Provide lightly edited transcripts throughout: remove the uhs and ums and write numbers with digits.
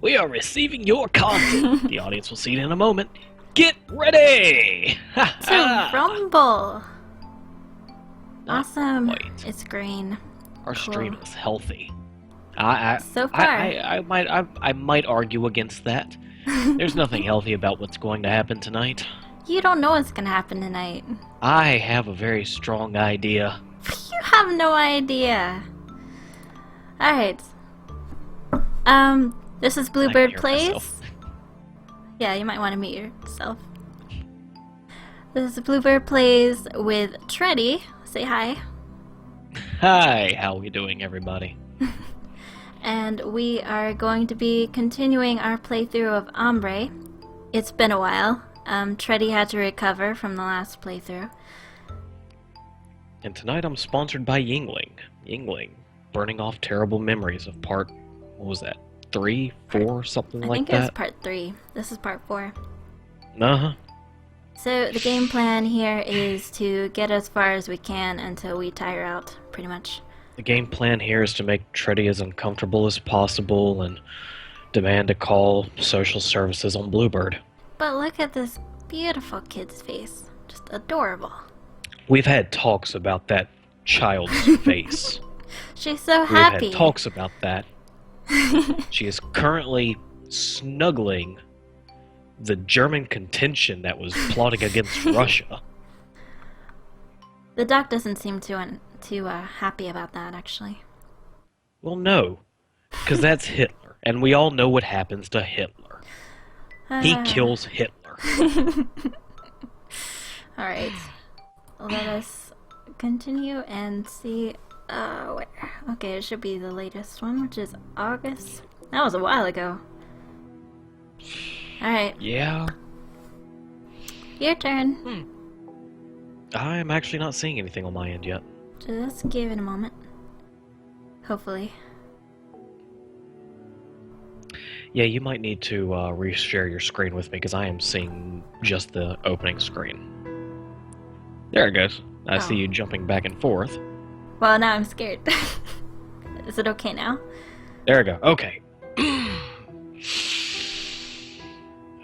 We are receiving your content. The audience will see it in a moment. Get ready! To rumble! Awesome. Quite. It's green. Our Cool. stream is healthy. So far. I might argue against that. There's nothing healthy about what's going to happen tonight. You don't know what's gonna happen tonight. I have a very strong idea. You have no idea. Alright. This is Bluebird Plays. Yeah, you might want to mute yourself. This is Bluebird Plays with Tretty. Say hi. Hi, how are we doing, everybody? And we are going to be continuing our playthrough of Ambre. It's been a while. Tretty had to recover from the last playthrough. And tonight I'm sponsored by Yingling. Yingling, burning off terrible memories of part, what was that, 3, 4, something like that? I think it was part 3. This is part 4. Uh-huh. So the game plan here is to get as far as we can until we tire out, pretty much. The game plan here is to make Tretty as uncomfortable as possible and demand a call social services on Bluebird. But look at this beautiful kid's face. Just adorable. We've had talks about that child's face. She's so We've happy. had talks about that. She is currently snuggling the German contingent that was plotting against Russia. The doc doesn't seem too happy about that, actually. Well, no, because that's Hitler, and we all know what happens to Hitler. He kills Hitler. Alright. Let us continue and see where. Okay, it should be the latest one, which is August. That was a while ago. Alright. Yeah. Your turn. I'm actually not seeing anything on my end yet. Just give it a moment. Hopefully. Yeah, you might need to reshare your screen with me, because I am seeing just the opening screen. There it goes. I see you jumping back and forth. Well, now I'm scared. Is it okay now? There we go. Okay.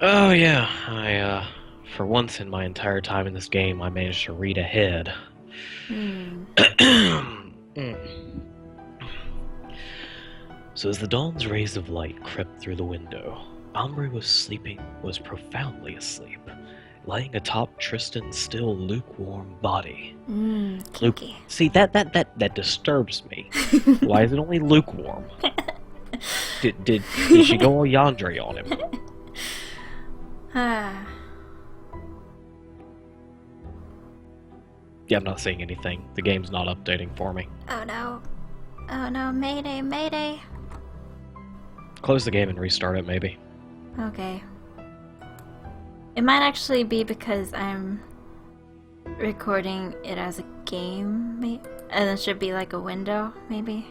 Oh yeah, for once in my entire time in this game, I managed to read ahead. So as the dawn's rays of light crept through the window, Ambre was profoundly asleep, lying atop Tristan's still lukewarm body. Kinky. See, that disturbs me. Why is it only lukewarm? Did she go all yandere on him? Yeah, I'm not seeing anything. The game's not updating for me. Oh no. Oh no, mayday, mayday. Close the game and restart it, maybe. Okay. It might actually be because I'm recording it as a game, and it should be like a window, maybe?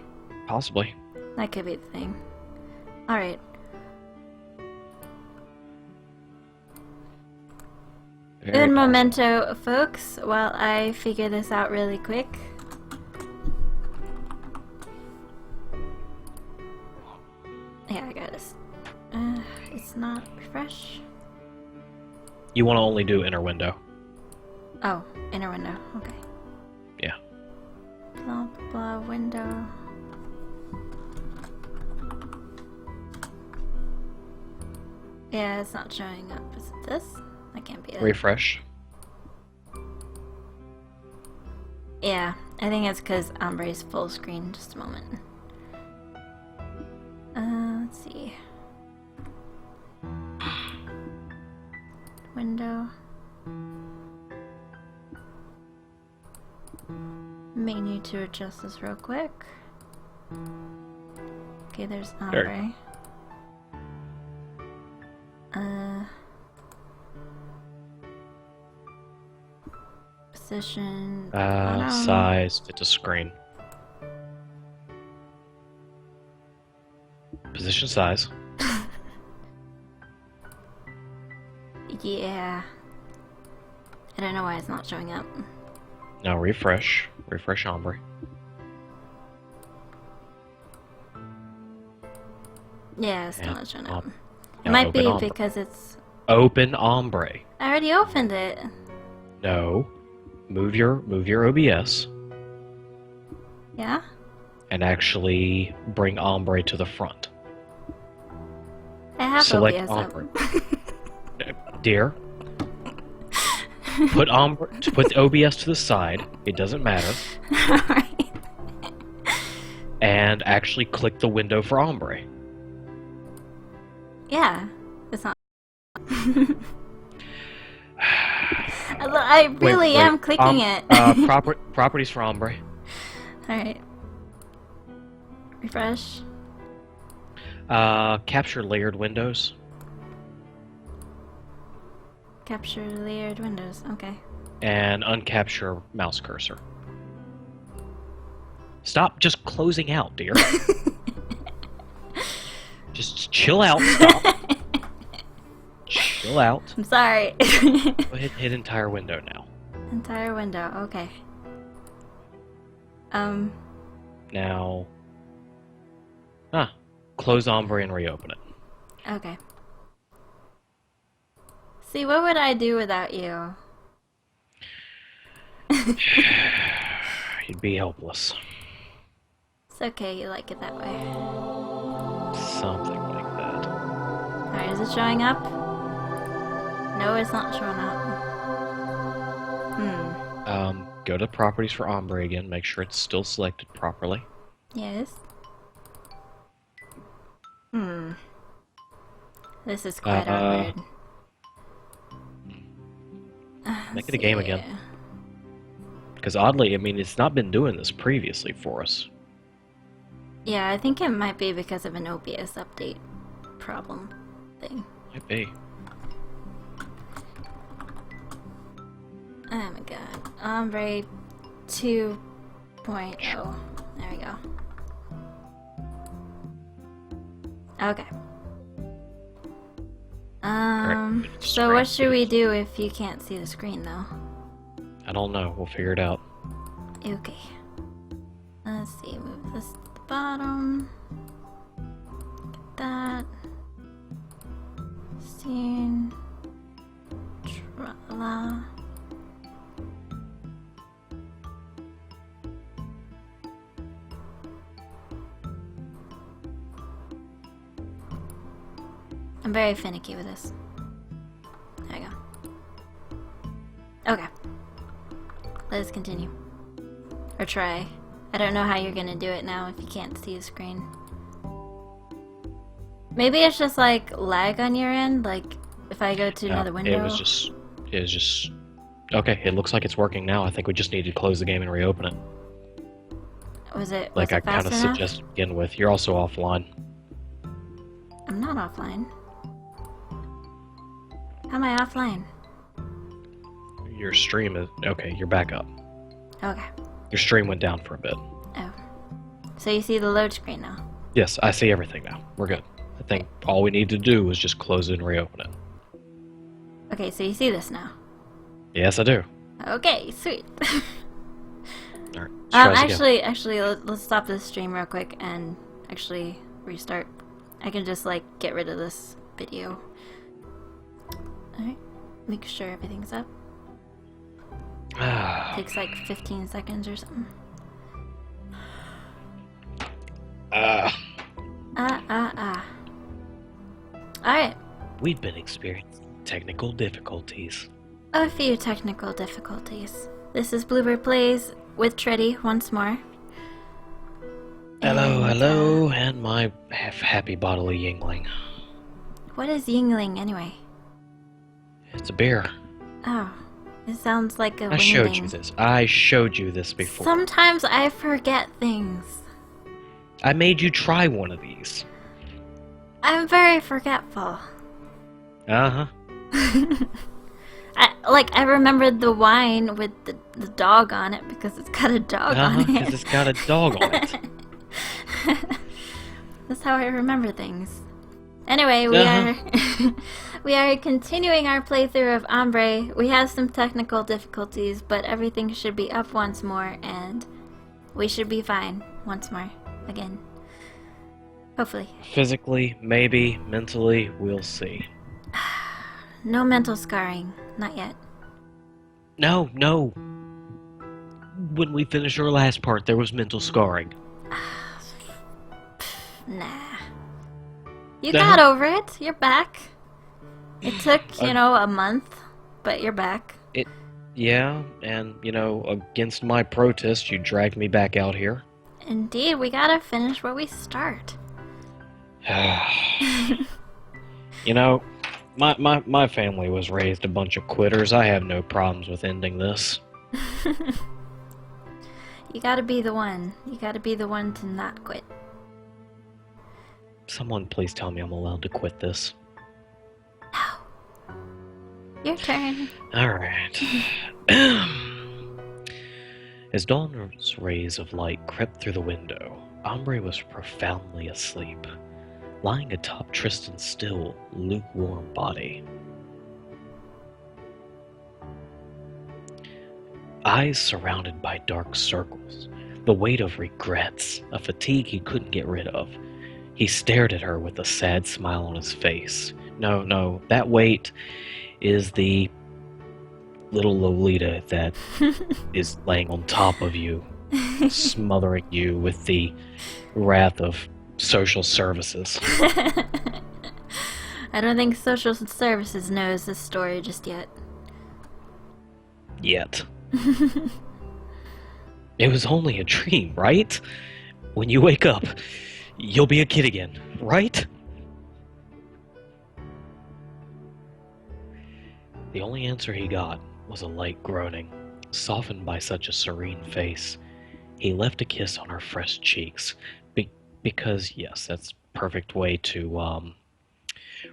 Possibly. That could be the thing. Alright. Good memento, folks, while I figure this out really quick. Yeah, I got this. It's not refresh. You want to only do inner window. Oh, inner window. Okay. Yeah. Blah blah window. Yeah, it's not showing up. Is it this? That can't be it. Refresh. Yeah, I think it's because Ambre's full screen. Just a moment. Let's see. Window. May need to adjust this real quick. Okay, there's Ambre. Position. Size, fit to screen. Position size. Yeah. I don't know why it's not showing up. Now refresh. Refresh Ambre. Yeah, it's still not showing up. It Now might open be Ambre. because it's... Open Ambre. I already opened it. No. Move your OBS. Yeah? And actually bring Ambre to the front. I have Select OBS Ambre. up. Dear, put OBS to the side. It doesn't matter. Alright. And actually click the window for Ambre. Yeah. It's not... I really am clicking it. Properties for Ambre. Alright. Refresh. Capture layered windows. Capture layered windows. Okay. And uncapture mouse cursor. Stop just closing out, dear. Just chill out. Stop. Chill out. I'm sorry. Go ahead and hit entire window now. Entire window. Okay. Now... close Ambre and reopen it. Okay. See, what would I do without you? You'd be helpless. It's okay, you like it that way. Something like that. Alright, is it showing up? No, it's not showing up. Go to properties for Ambre again, make sure it's still selected properly. Yes. This is quite awkward. Make it a game again. Because oddly, I mean, it's not been doing this previously for us. Yeah, I think it might be because of an OBS update problem thing. Might be. Oh my god. Ambre 2.0. There we go. Okay. So what should we do if you can't see the screen though? I don't know. We'll figure it out. Okay. Let's see. Move this to the bottom. Get that. Scene. Tra-la. I'm very finicky with this. There we go. Okay. Let's continue. Or try. I don't know how you're gonna do it now if you can't see the screen. Maybe it's just like lag on your end, like if I go to another window. It was just okay, it looks like it's working now. I think we just need to close the game and reopen it. Was it like fast I kind of enough? suggested to begin with. You're also offline. I'm not offline. How am I offline? Your stream is okay, you're back up. Okay. Your stream went down for a bit. Oh. So you see the load screen now? Yes, I see everything now. We're good. I think all we need to do is just close it and reopen it. Okay, so you see this now? Yes, I do. Okay, sweet. Alright, let's try this actually, let's stop this stream real quick and actually restart. I can just like get rid of this video. Alright, make sure everything's up. again. Takes like 15 seconds or something. Alright. We've been experiencing technical difficulties. A few technical difficulties. This is Bluebird Plays with Tretty once more. Hello, hello, and my happy bottle of Yingling. What is Yingling anyway? It's a beer. Oh, it sounds like a I showed you this. I showed you this before. Sometimes I forget things. I made you try one of these. I'm very forgetful. Uh-huh. I remembered the wine with the dog on it because it's got a dog on it. Because it's got a dog on it. That's how I remember things. Anyway, we are continuing our playthrough of Ambre. We have some technical difficulties, but everything should be up once more, and we should be fine once more again. Hopefully. Physically, maybe. Mentally, we'll see. No mental scarring. Not yet. No. When we finished our last part, there was mental scarring. Nah. You got over it. You're back. It took, a month, but you're back. Yeah, and, against my protest, you dragged me back out here. Indeed, we gotta finish where we start. My family was raised a bunch of quitters. I have no problems with ending this. You gotta be the one. You gotta be the one to not quit. Someone please tell me I'm allowed to quit this. No. Your turn. Alright. As dawn's rays of light crept through the window, Ambre was profoundly asleep, lying atop Tristan's still, lukewarm body. Eyes surrounded by dark circles, the weight of regrets, a fatigue he couldn't get rid of. He stared at her with a sad smile on his face. No, that weight is the little Lolita that is laying on top of you, smothering you with the wrath of social services. I don't think social services knows this story just yet. Yet. It was only a dream, right? When you wake up, you'll be a kid again, right? The only answer he got was a light groaning, softened by such a serene face. He left a kiss on her fresh cheeks, because, yes, that's a perfect way to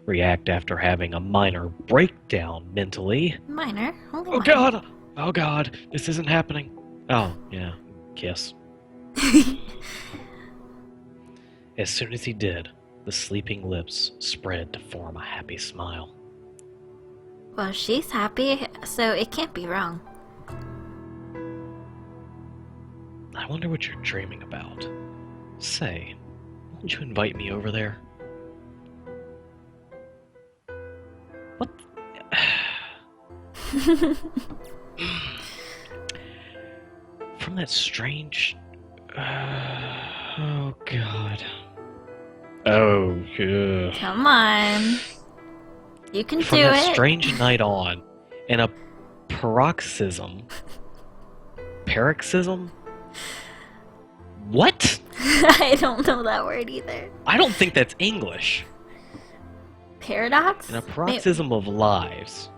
react after having a minor breakdown mentally. Minor? Only Oh minor. God, this isn't happening. Oh, yeah, kiss. As soon as he did, the sleeping lips spread to form a happy smile. Well, she's happy, so it can't be wrong. I wonder what you're dreaming about. Say, won't you invite me over there? What? From that strange... oh, God. Oh, God. Come on. You can From do that it. strange night on, and a paroxysm... Paroxysm? What? I don't know that word either. I don't think that's English. Paradox? And a paroxysm of lies.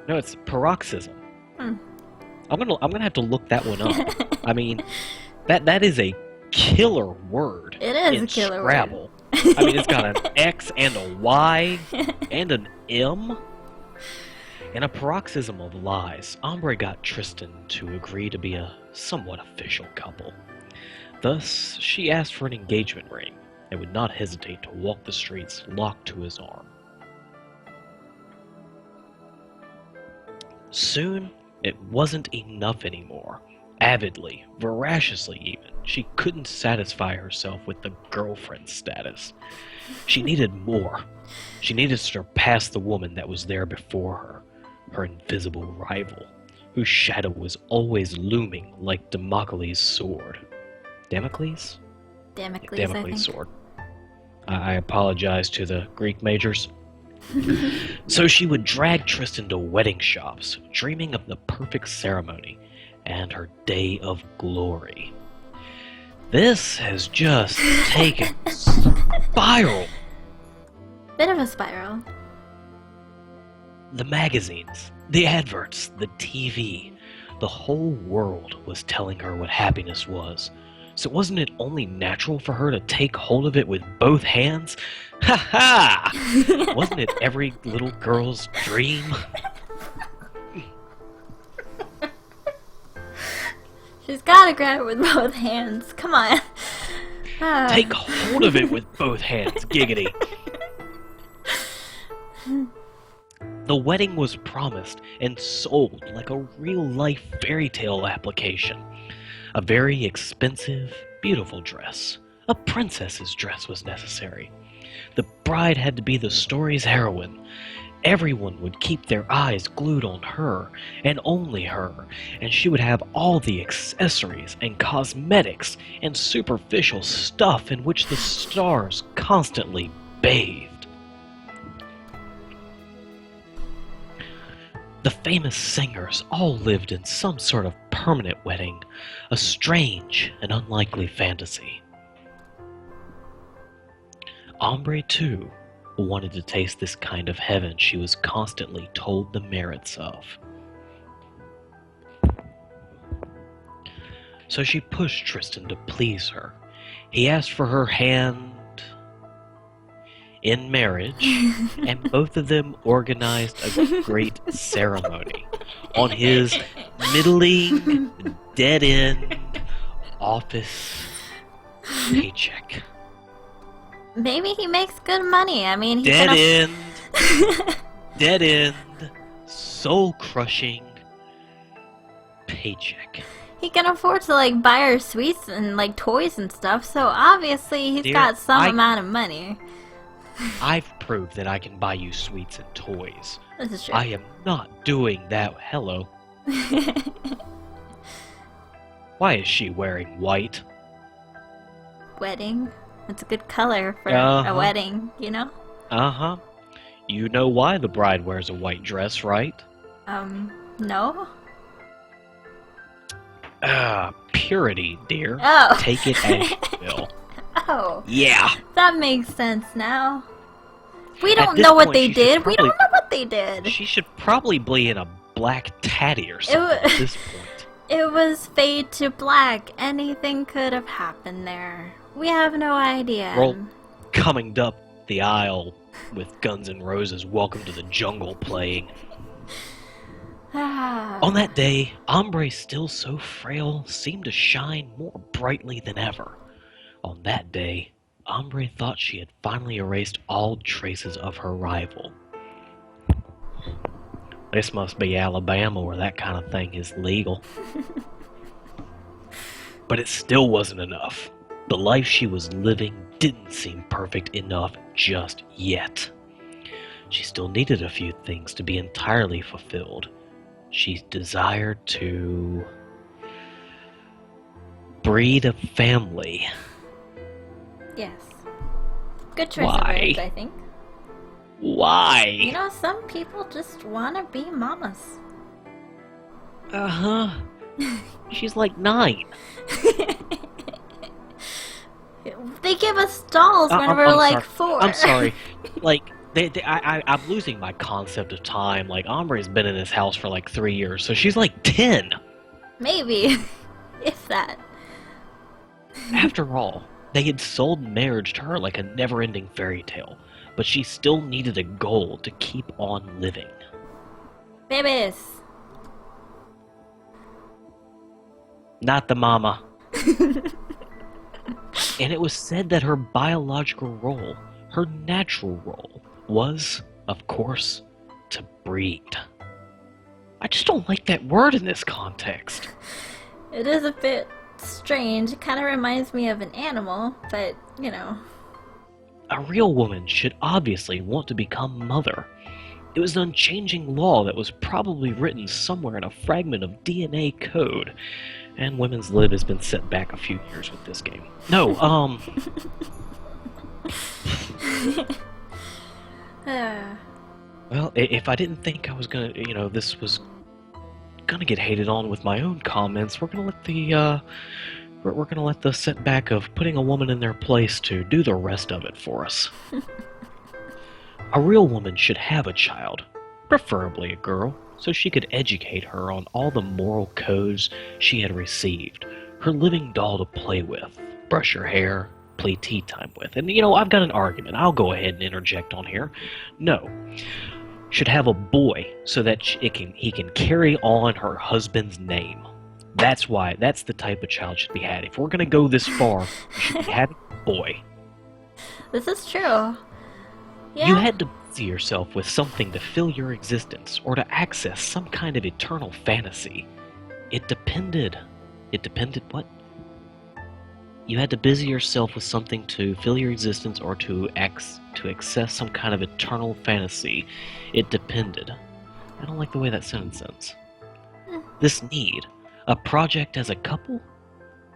No, it's paroxysm. Hmm. I'm gonna have to look that one up. I mean, that is a killer word. It is in a killer Scrabble. word. I mean, it's got an X and a Y and an M. In a paroxysm of lies, Ambre got Tristan to agree to be a somewhat official couple. Thus, she asked for an engagement ring and would not hesitate to walk the streets locked to his arm. Soon, it wasn't enough anymore. Avidly, voraciously even, she couldn't satisfy herself with the girlfriend status. She needed more. She needed to surpass the woman that was there before her, her invisible rival, whose shadow was always looming like Damocles' sword. Damocles? Damocles, I think. Sword. I apologize to the Greek majors. So she would drag Tristan to wedding shops, dreaming of the perfect ceremony and her day of glory. This has just taken a spiral. Bit of a spiral. The magazines, the adverts, the TV, the whole world was telling her what happiness was. So wasn't it only natural for her to take hold of it with both hands? Ha ha! Wasn't it every little girl's dream? She's gotta grab it with both hands. Come on. Take hold of it with both hands, giggity. The wedding was promised and sold like a real-life fairy tale application. A very expensive, beautiful dress. A princess's dress was necessary. The bride had to be the story's heroine. Everyone would keep their eyes glued on her, and only her, and she would have all the accessories and cosmetics and superficial stuff in which the stars constantly bathed. The famous singers all lived in some sort of permanent wedding, a strange and unlikely fantasy. Ambre, too, wanted to taste this kind of heaven she was constantly told the merits of. So she pushed Tristan to please her. He asked for her hand in marriage, and both of them organized a great ceremony on his middling, dead-end office paycheck. Maybe he makes good money. I mean, dead-end, soul-crushing paycheck. He can afford to like buy her sweets and like toys and stuff, so obviously he's got some amount of money. I've proved that I can buy you sweets and toys. This is true. I am not doing that. Hello. Why is she wearing white? Wedding? It's a good color for a wedding, you know? Uh-huh. You know why the bride wears a white dress, right? No? Purity, dear. Oh. Take it as you will. Oh. Yeah. That makes sense now. We don't know what they did. We don't know what they did. She should probably be in a black tatty or something at this point. It was fade to black. Anything could have happened there. We have no idea. Girl coming up the aisle with Guns N' Roses' Welcome to the Jungle playing. On that day, Ambre, still so frail, seemed to shine more brightly than ever. On that day, Ambre thought she had finally erased all traces of her rival. This must be Alabama where that kind of thing is legal. But it still wasn't enough. The life she was living didn't seem perfect enough just yet. She still needed a few things to be entirely fulfilled. She desired to breed a family. Yes. Good choice of words, I think. Why? You know, some people just want to be mamas. Uh-huh. She's like 9. They give us dolls when we're like 4. I'm sorry. Like, I'm losing my concept of time. Like, Ambre's been in this house for like 3 years, so she's like 10. Maybe. If that. After all, they had sold marriage to her like a never-ending fairy tale, but she still needed a goal to keep on living. Babies. Not the mama. And it was said that her biological role, her natural role, was, of course, to breed. I just don't like that word in this context. It is a bit strange. It kind of reminds me of an animal, but, you know. A real woman should obviously want to become mother. It was an unchanging law that was probably written somewhere in a fragment of DNA code. And women's lib has been set back a few years with this game. No, Well, if I didn't think I was gonna, this was gonna get hated on with my own comments, we're gonna let the, we're gonna let the setback of putting a woman in their place to do the rest of it for us. A real woman should have a child, preferably a girl, so she could educate her on all the moral codes she had received, her living doll to play with, brush her hair, play tea time with. And, I've got an argument. I'll go ahead and interject on here. No. Should have a boy so that he can carry on her husband's name. That's the type of child should be had. If we're going to go this far, we should be having a boy. This is true. Yeah. You had to busy yourself with something to fill your existence or to access some kind of eternal fantasy. It depended what? You had to busy yourself with something to fill your existence or to access some kind of eternal fantasy. It depended. I don't like the way that sentence ends. This need, a project as a couple,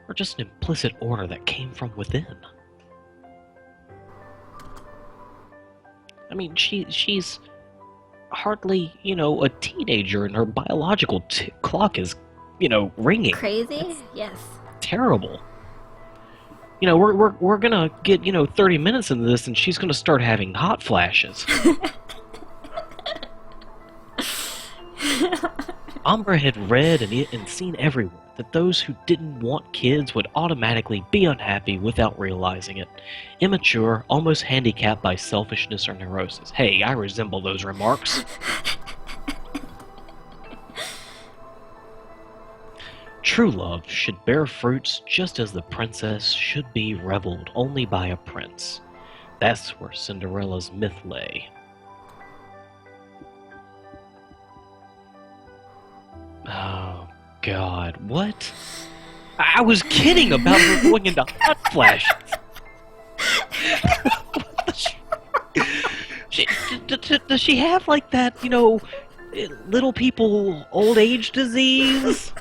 or just an implicit order that came from within? I mean, she's hardly, a teenager, and her biological clock is, ringing. Crazy? That's Yes. terrible. We're gonna get, 30 minutes into this, and she's gonna start having hot flashes. Ambre had read and seen everywhere that those who didn't want kids would automatically be unhappy without realizing it. Immature, almost handicapped by selfishness or neurosis. Hey, I resemble those remarks. True love should bear fruits just as the princess should be reveled only by a prince. That's where Cinderella's myth lay. Oh, God, what? I was kidding about her going into hot flashes. Does she have, like, that, little people old age disease?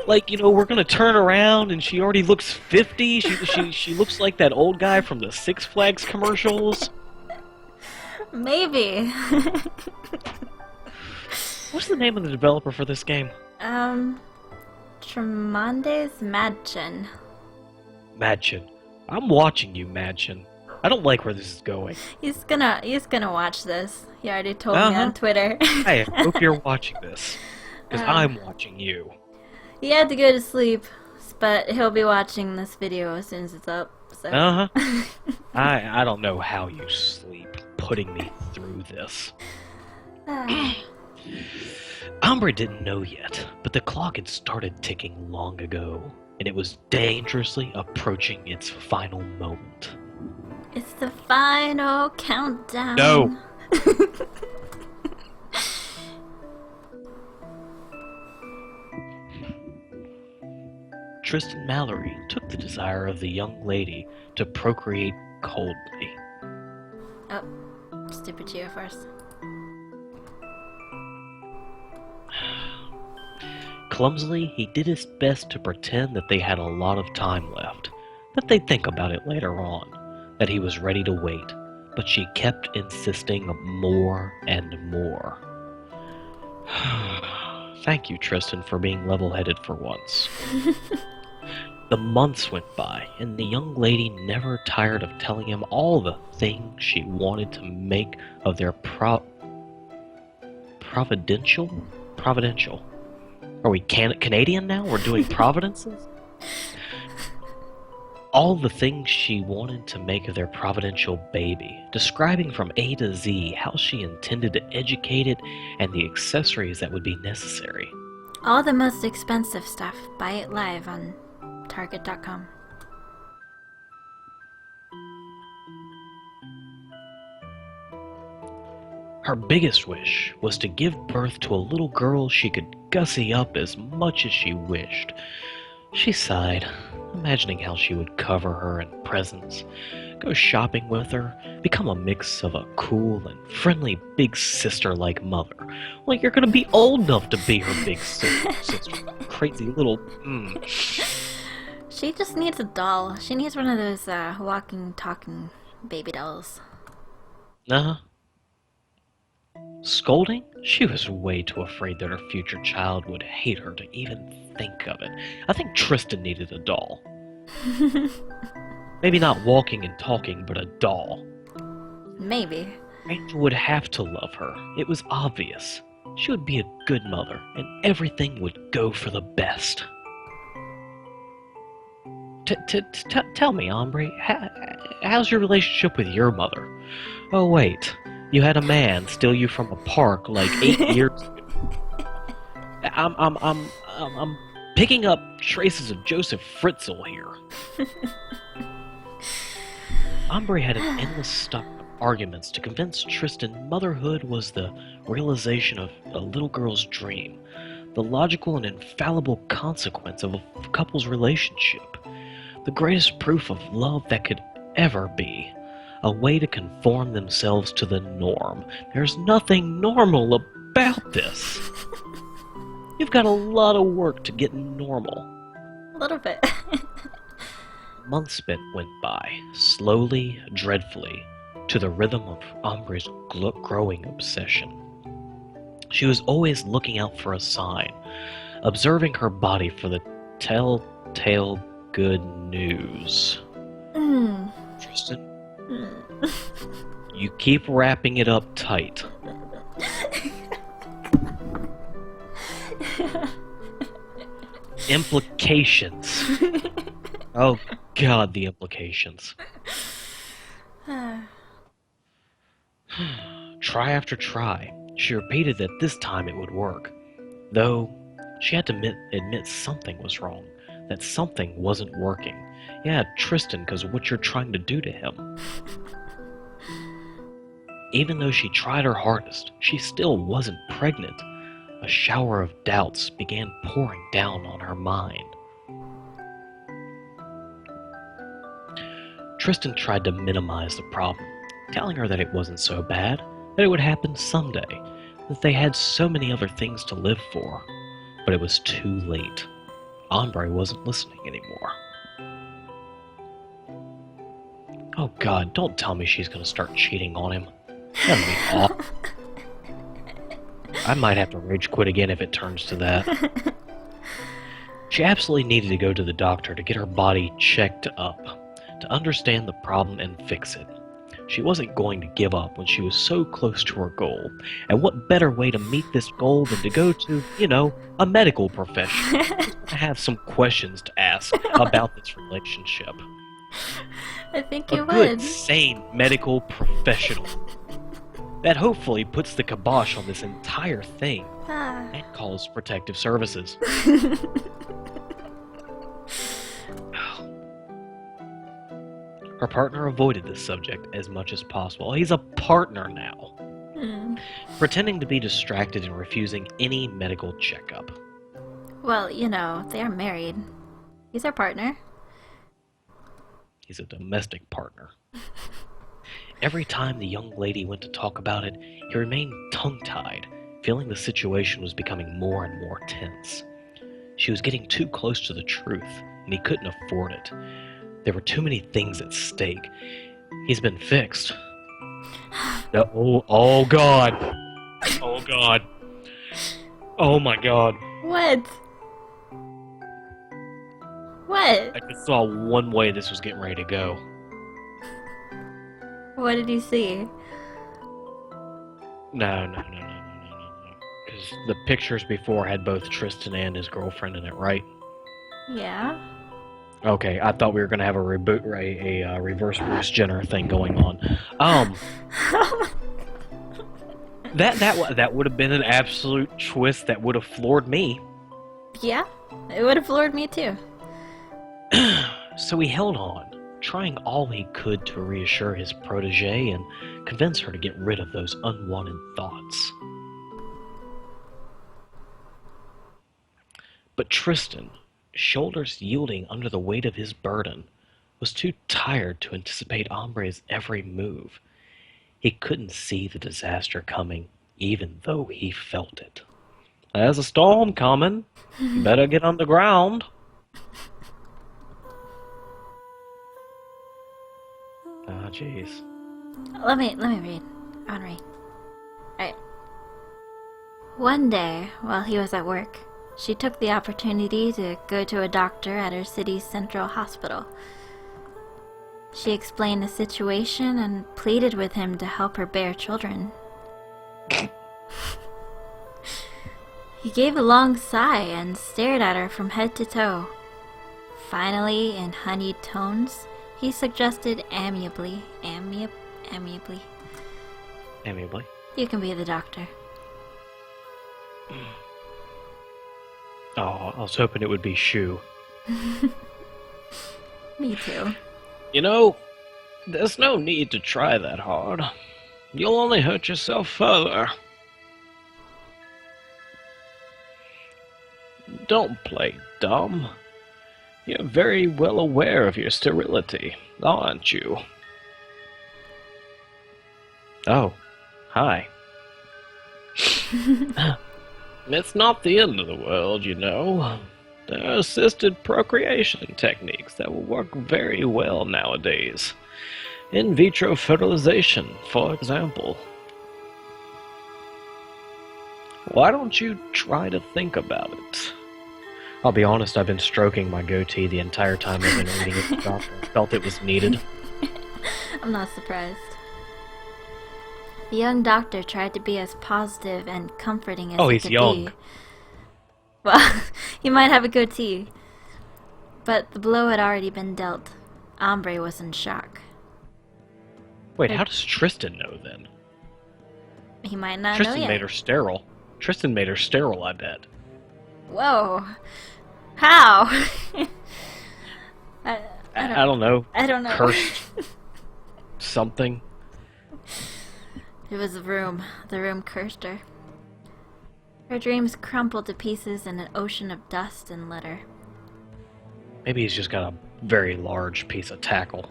Like, we're gonna turn around and she already looks 50. She looks like that old guy from the Six Flags commercials. Maybe. What's the name of the developer for this game? Tremondes Madchen. Madchen. I'm watching you, Madchen. I don't like where this is going. He's gonna watch this. He already told me on Twitter. I hope you're watching this, because I'm watching you. He had to go to sleep, but he'll be watching this video as soon as it's up. So. I don't know how you sleep, putting me through this. Ambre didn't know yet, but the clock had started ticking long ago, and it was dangerously approaching its final moment. It's the final countdown. No! Tristan Mallory took the desire of the young lady to procreate coldly. Oh, stupid Geo first. Clumsily, he did his best to pretend that they had a lot of time left, that they'd think about it later on, that he was ready to wait, but she kept insisting more and more. Thank you, Tristan, for being level-headed for once. The months went by, and the young lady never tired of telling him all the things she wanted to make of their providential? Are we Canadian now? We're doing providences? All the things she wanted to make of their providential baby, describing from A to Z how she intended to educate it and the accessories that would be necessary. All the most expensive stuff. Buy it live on Target.com. Her biggest wish was to give birth to a little girl she could gussy up as much as she wished. She sighed, imagining how she would cover her in presents, go shopping with her, become a mix of a cool and friendly big sister-like mother. Like you're gonna be old enough to be her big sister. Crazy little... She just needs a doll. She needs one of those walking, talking baby dolls. Uh-huh. Scolding? She was way too afraid that her future child would hate her to even think of it. I think Tristan needed a doll. Maybe not walking and talking, but a doll. Maybe. Angel would have to love her. It was obvious. She would be a good mother, and everything would go for the best. Tell me, Ambre, how's your relationship with your mother? Oh, wait. You had a man steal you from a park like 8 years ago. I'm picking up traces of Joseph Fritzl here. Ambre had an endless stock of arguments to convince Tristan motherhood was the realization of a little girl's dream, the logical and infallible consequence of a couple's relationship. The greatest proof of love that could ever be. A way to conform themselves to the norm. There's nothing normal about this. You've got a lot of work to get normal. A little bit. Months went by, slowly, dreadfully, to the rhythm of Ambre's growing obsession. She was always looking out for a sign, observing her body for the telltale good news. Tristan, you keep wrapping it up tight. Implications. Oh God, the implications. Try after try, she repeated that this time it would work. Though, she had to admit something was wrong, that something wasn't working. Yeah, Tristan, because of what you're trying to do to him. Even though she tried her hardest, she still wasn't pregnant. A shower of doubts began pouring down on her mind. Tristan tried to minimize the problem, telling her that it wasn't so bad, that it would happen someday, that they had so many other things to live for. But it was too late. Ambre wasn't listening anymore. Oh God, don't tell me she's gonna start cheating on him. That'd be awful. I might have to rage quit again if it turns to that. She absolutely needed to go to the doctor to get her body checked up, to understand the problem and fix it. She wasn't going to give up when she was so close to her goal. And what better way to meet this goal than to go to, a medical professional? She's going to have some questions to ask about this relationship. I think you A would. good, sane medical professional. That hopefully puts the kibosh on this entire thing and calls protective services. Her partner avoided this subject as much as possible. He's a partner now. Pretending to be distracted and refusing any medical checkup. Well, they are married. He's our partner. He's a domestic partner. Every time the young lady went to talk about it, he remained tongue-tied, feeling the situation was becoming more and more tense. She was getting too close to the truth, and he couldn't afford it. There were too many things at stake. He's been fixed. Oh God. Oh God. Oh my God. What? What? I just saw one way this was getting ready to go. What did you see? No. Because the pictures before had both Tristan and his girlfriend in it, right? Yeah. Okay, I thought we were gonna have a reverse Bruce Jenner thing going on. That would have been an absolute twist that would have floored me. Yeah, it would have floored me too. So he held on, trying all he could to reassure his protege and convince her to get rid of those unwanted thoughts. But Tristan, shoulders yielding under the weight of his burden, was too tired to anticipate Ambre's every move. He couldn't see the disaster coming, even though he felt it. There's a storm coming. Better get on the ground. Ah, jeez. Let me read. I want to read. Alright. One day, while he was at work, she took the opportunity to go to a doctor at her city's central hospital. She explained the situation and pleaded with him to help her bear children. He gave a long sigh and stared at her from head to toe. Finally, in honeyed tones, he suggested amiably, you can be the doctor. Oh, I was hoping it would be Shu. Me too. There's no need to try that hard. You'll only hurt yourself further. Don't play dumb. You're very well aware of your sterility, aren't you? Oh, hi. It's not the end of the world, you know. There are assisted procreation techniques that will work very well nowadays. In vitro fertilization, for example. Why don't you try to think about it? I'll be honest, I've been stroking my goatee the entire time I've been reading it. I felt it was needed. I'm not surprised. The young doctor tried to be as positive and comforting as he could young. be. Well, he might have a goatee. But the blow had already been dealt. Ambre was in shock. Wait, how does Tristan know then? He might not know Tristan yet. made her sterile. Tristan made her sterile, I bet. Whoa. How? I don't know. I don't know. Cursed something. It was the room. The room cursed her. Her dreams crumpled to pieces in an ocean of dust and litter. Maybe he's just got a very large piece of tackle.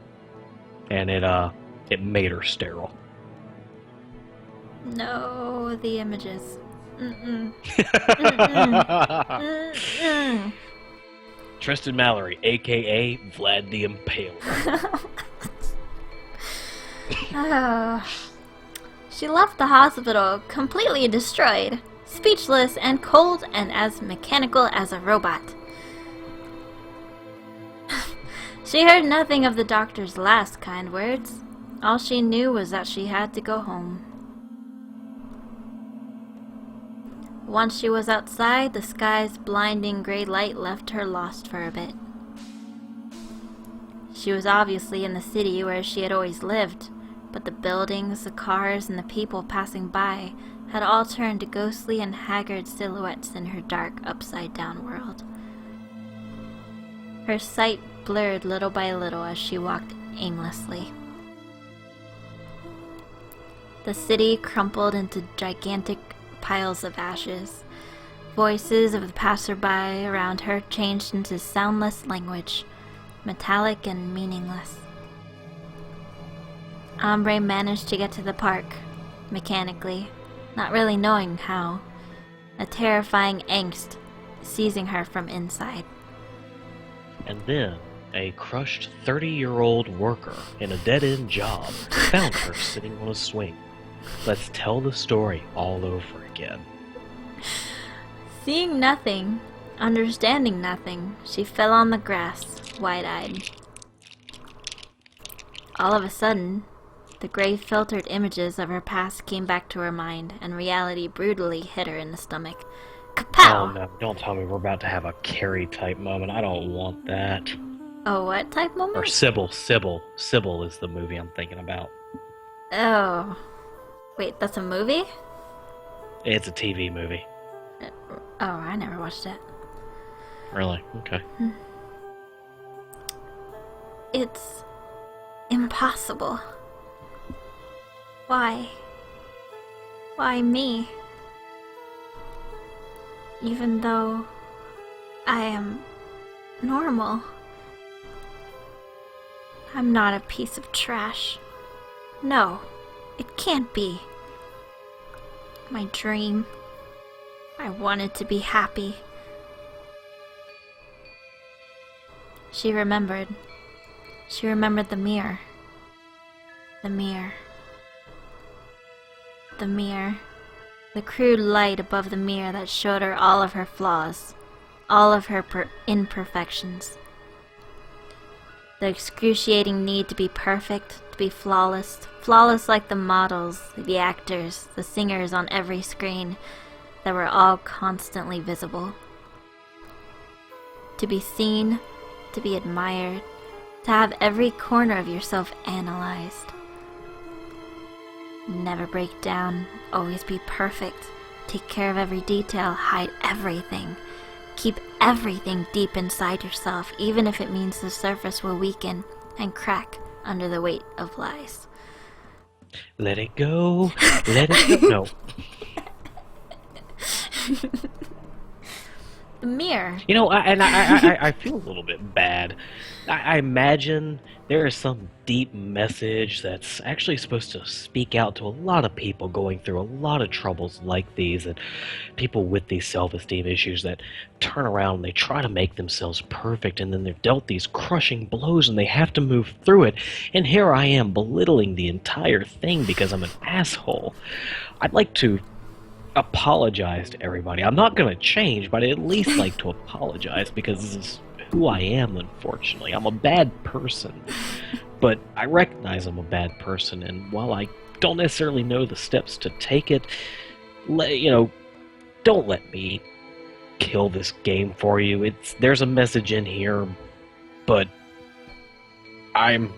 And it made her sterile. No, the images. Mm-mm. Mm-mm. Mm-mm. Tristan Mallory, a.k.a. Vlad the Impaler. Oh. She left the hospital completely destroyed, speechless and cold and as mechanical as a robot. She heard nothing of the doctor's last kind words. All she knew was that she had to go home. Once she was outside, the sky's blinding gray light left her lost for a bit. She was obviously in the city where she had always lived, but the buildings, the cars, and the people passing by had all turned to ghostly and haggard silhouettes in her dark, upside-down world. Her sight blurred little by little as she walked aimlessly. The city crumpled into gigantic piles of ashes. Voices of the passerby around her changed into soundless language, metallic and meaningless. Ambre managed to get to the park, mechanically, not really knowing how, a terrifying angst seizing her from inside. And then, a crushed 30-year-old worker in a dead-end job found her sitting on a swing. Let's tell the story all over again. Seeing nothing, understanding nothing, she fell on the grass, wide-eyed. All of a sudden, the gray-filtered images of her past came back to her mind, and reality brutally hit her in the stomach. Kapow! Oh no, don't tell me we're about to have a Carrie-type moment. I don't want that. Oh, what type moment? Or Sybil. Sybil is the movie I'm thinking about. Oh. Wait, that's a movie? It's a TV movie. Oh, I never watched it. Really? Okay. It's impossible. Why? Why me? Even though I am normal, I'm not a piece of trash. No, it can't be. My dream. I wanted to be happy. She remembered. She remembered the mirror. The mirror. The mirror. The crude light above the mirror that showed her all of her flaws. All of her imperfections. The excruciating need to be perfect, to be flawless. Flawless like the models, the actors, the singers on every screen that were all constantly visible. To be seen, to be admired, to have every corner of yourself analyzed. Never break down, always be perfect, take care of every detail, hide everything. Keep everything deep inside yourself, even if it means the surface will weaken and crack under the weight of lies. Let it go. Let it go. No. The mirror. You know, I feel a little bit bad. I imagine there is some deep message that's actually supposed to speak out to a lot of people going through a lot of troubles like these, and people with these self-esteem issues that turn around and they try to make themselves perfect, and then they're dealt these crushing blows and they have to move through it. And here I am belittling the entire thing because I'm an asshole. I'd like to apologize to everybody. I'm not going to change, but I'd at least like to apologize because this is who I am, unfortunately. I'm a bad person, but I recognize I'm a bad person, and while I don't necessarily know the steps to take it, don't let me kill this game for you. There's a message in here, but I'm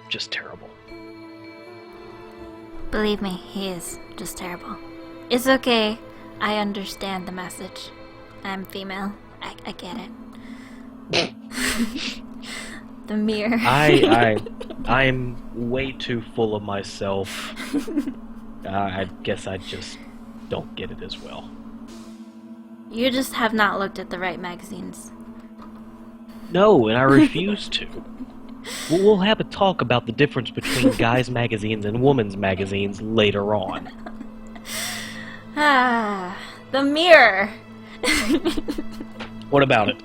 just terrible. Believe me, he is just terrible. It's okay. I understand the message. I'm female. I get it. The mirror. I'm way too full of myself. I guess I just don't get it as well. You just have not looked at the right magazines. No, and I refuse to. We'll have a talk about the difference between guys' magazines and women's magazines later on. Ah, the mirror. What about it?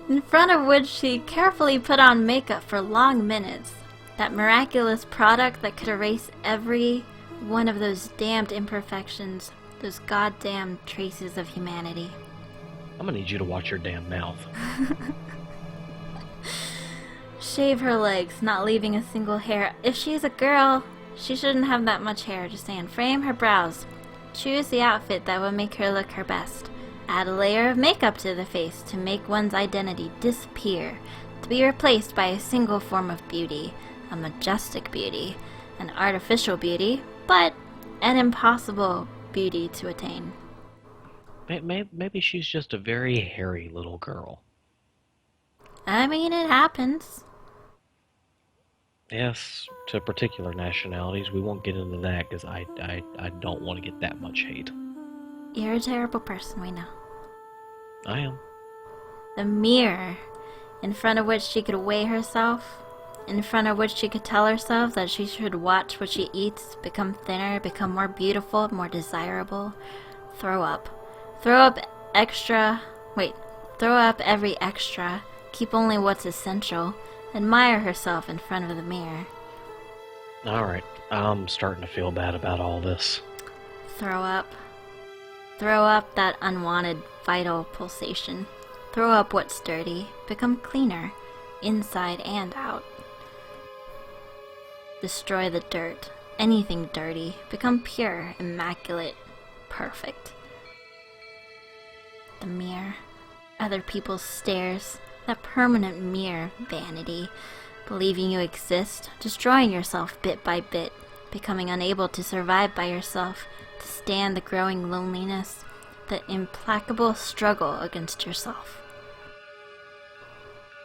In front of which she carefully put on makeup for long minutes. That miraculous product that could erase every one of those damned imperfections, those goddamn traces of humanity. I'm gonna need you to watch your damn mouth. Shave her legs, not leaving a single hair. If she's a girl, she shouldn't have that much hair. Just saying. Frame her brows. Choose the outfit that will make her look her best. Add a layer of makeup to the face to make one's identity disappear, to be replaced by a single form of beauty, a majestic beauty, an artificial beauty, but an impossible beauty to attain. Maybe she's just a very hairy little girl. I mean, it happens. Yes, to particular nationalities. We won't get into that because I don't want to get that much hate. You're a terrible person, we know. I am. The mirror, in front of which she could weigh herself, in front of which she could tell herself that she should watch what she eats, become thinner, become more beautiful, more desirable, throw up. Throw up every extra, keep only what's essential, admire herself in front of the mirror. Alright, I'm starting to feel bad about all this. Throw up. Throw up that unwanted vital pulsation. Throw up what's dirty, become cleaner, inside and out. Destroy the dirt, anything dirty, become pure, immaculate, perfect. The mirror, other people's stares, that permanent mirror vanity, believing you exist, destroying yourself bit by bit, becoming unable to survive by yourself, to stand the growing loneliness, the implacable struggle against yourself.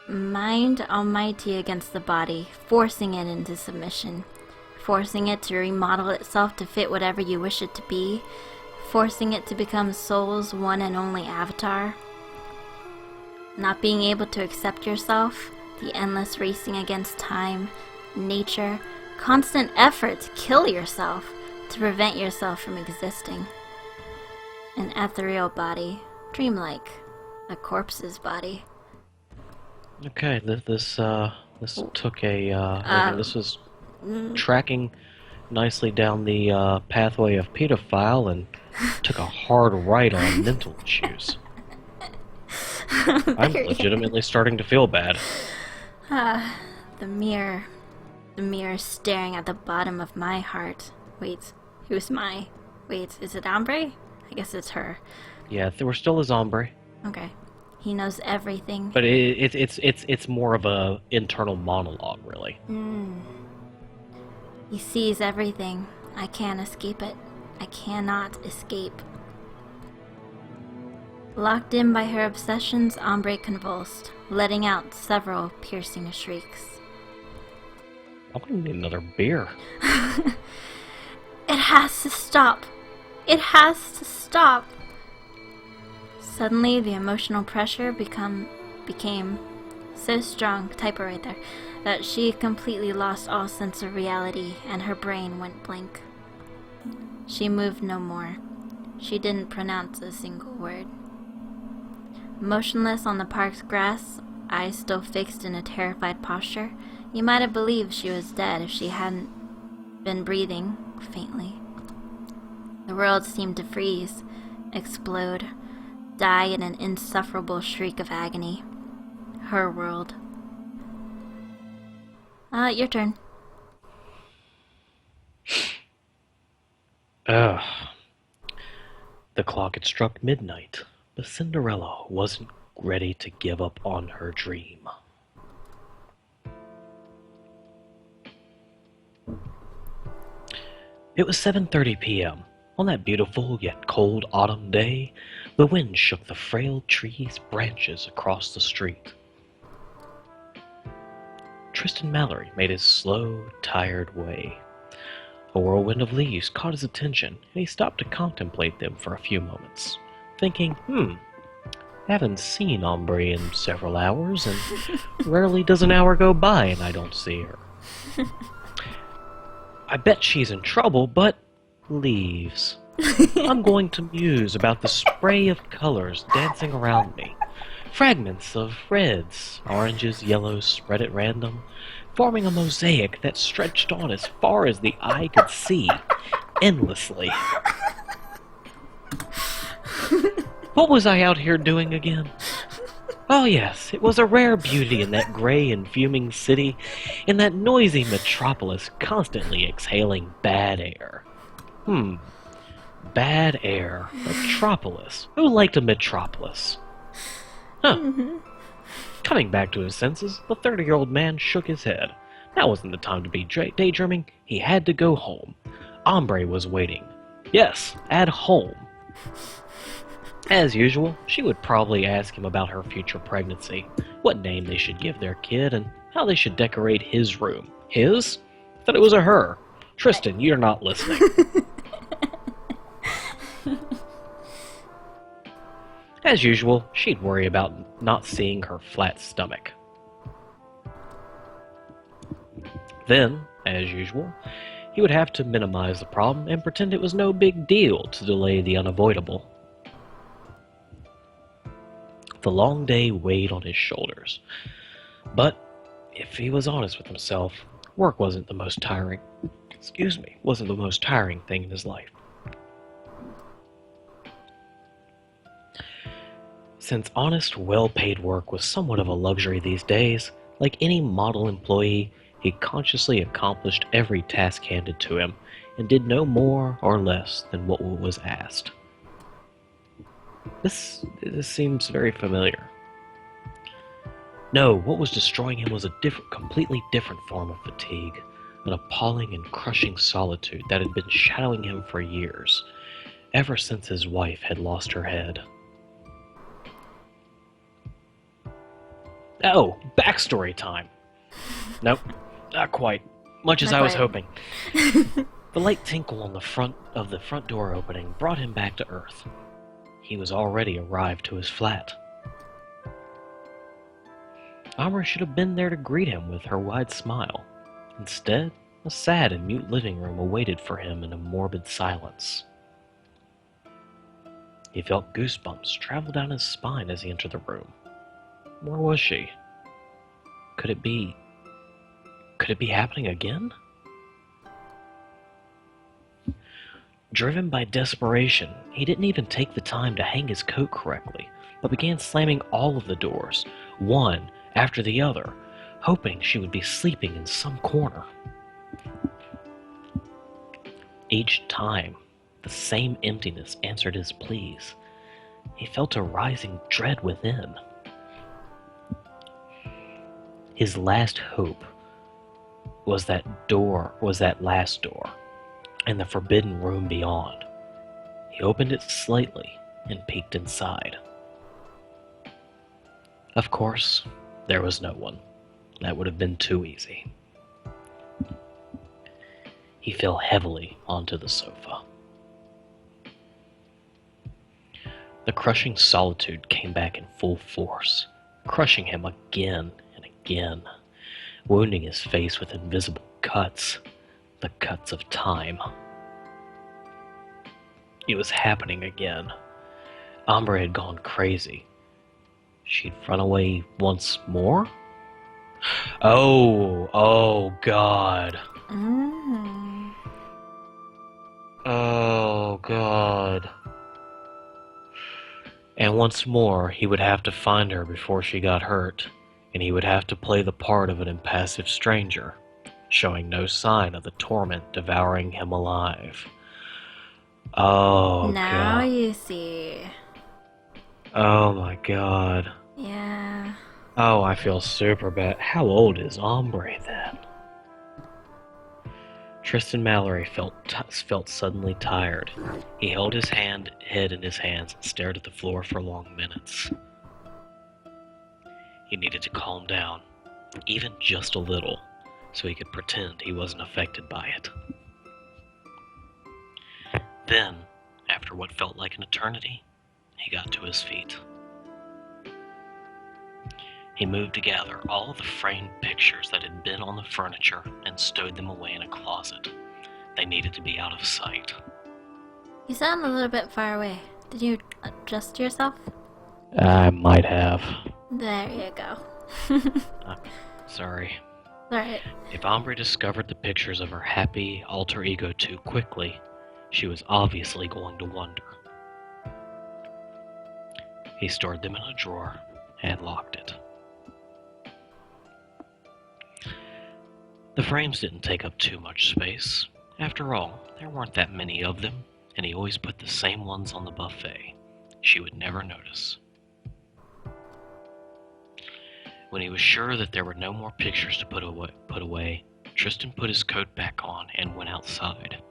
Mind almighty against the body, forcing it into submission, forcing it to remodel itself to fit whatever you wish it to be, forcing it to become soul's one and only avatar. Not being able to accept yourself, the endless racing against time, nature, constant effort to kill yourself, to prevent yourself from existing. An ethereal body, dreamlike, a corpse's body. Okay, this took a, this was tracking nicely down the pathway of pedophile and took a hard right on mental issues. I'm legitimately starting to feel bad. The mirror staring at the bottom of my heart. Wait, is it Ambre? I guess it's her. Yeah, we're still as Ambre. Okay. He knows everything. But it's more of a internal monologue, really. He sees everything. I can't escape it. I cannot escape. Locked in by her obsessions, Ambre convulsed, letting out several piercing shrieks. I'm gonna need another beer. It has to stop. It has to stop. Suddenly, the emotional pressure became so strong, typo right there, that she completely lost all sense of reality and her brain went blank. She moved no more. She didn't pronounce a single word. Motionless on the park's grass, eyes still fixed in a terrified posture, you might have believed she was dead if she hadn't been breathing faintly. The world seemed to freeze, explode, die in an insufferable shriek of agony. Her world. Your turn. Ugh. The clock had struck midnight, but Cinderella wasn't ready to give up on her dream. It was 7:30 p.m. On that beautiful yet cold autumn day, the wind shook the frail tree's branches across the street. Tristan Mallory made his slow, tired way. A whirlwind of leaves caught his attention, and he stopped to contemplate them for a few moments, thinking, haven't seen Ambre in several hours, and rarely does an hour go by and I don't see her. I bet she's in trouble, but leaves. I'm going to muse about the spray of colors dancing around me. Fragments of reds, oranges, yellows spread at random, forming a mosaic that stretched on as far as the eye could see, endlessly. What was I out here doing again? Oh yes, it was a rare beauty in that gray and fuming city, in that noisy metropolis constantly exhaling bad air. Bad air. Metropolis. Who liked a metropolis? Huh. Coming back to his senses, the 30-year-old man shook his head. That wasn't the time to be daydreaming. He had to go home. Ambre was waiting. Yes, at home. As usual, she would probably ask him about her future pregnancy, what name they should give their kid, and how they should decorate his room. His? I thought it was a her. Tristan, you're not listening. As usual, she'd worry about not seeing her flat stomach. Then, as usual, he would have to minimize the problem and pretend it was no big deal to delay the unavoidable. The long day weighed on his shoulders. But, if he was honest with himself, work wasn't the most tiring thing in his life. Since honest, well-paid work was somewhat of a luxury these days, like any model employee, he consciously accomplished every task handed to him, and did no more or less than what was asked. This seems very familiar. No, what was destroying him was a completely different form of fatigue, an appalling and crushing solitude that had been shadowing him for years, ever since his wife had lost her head. Oh, backstory time. Nope, not quite. Much as I was hoping. The light tinkle on the front door opening brought him back to Earth. He was already arrived to his flat. Ambre should have been there to greet him with her wide smile. Instead, a sad and mute living room awaited for him in a morbid silence. He felt goosebumps travel down his spine as he entered the room. Where was she? Could it be happening again? Driven by desperation, he didn't even take the time to hang his coat correctly, but began slamming all of the doors, one after the other, hoping she would be sleeping in some corner. Each time, the same emptiness answered his pleas. He felt a rising dread within. His last hope was that last door, and the forbidden room beyond. He opened it slightly and peeked inside. Of course, there was no one. That would have been too easy. He fell heavily onto the sofa. The crushing solitude came back in full force, crushing him again and again, wounding his face with invisible cuts, the cuts of time. It was happening again. Ambre had gone crazy. She'd run away once more? Oh God. Oh God. And once more, he would have to find her before she got hurt, and he would have to play the part of an impassive stranger, showing no sign of the torment devouring him alive. Oh, Now God. you see. Oh, my God. Yeah. Oh, I feel super bad. How old is Ambre then? Tristan Mallory felt suddenly tired. He held his head in his hands and stared at the floor for long minutes. He needed to calm down, even just a little, so he could pretend he wasn't affected by it. Then, after what felt like an eternity, he got to his feet. He moved to gather all the framed pictures that had been on the furniture and stowed them away in a closet. They needed to be out of sight. You sound a little bit far away. Did you adjust yourself? I might have. There you go. Sorry. Alright. If Ambre discovered the pictures of her happy alter ego too quickly, she was obviously going to wonder. He stored them in a drawer and locked it. The frames didn't take up too much space. After all, there weren't that many of them, and he always put the same ones on the buffet. She would never notice. When he was sure that there were no more pictures to put away, Tristan put his coat back on and went outside.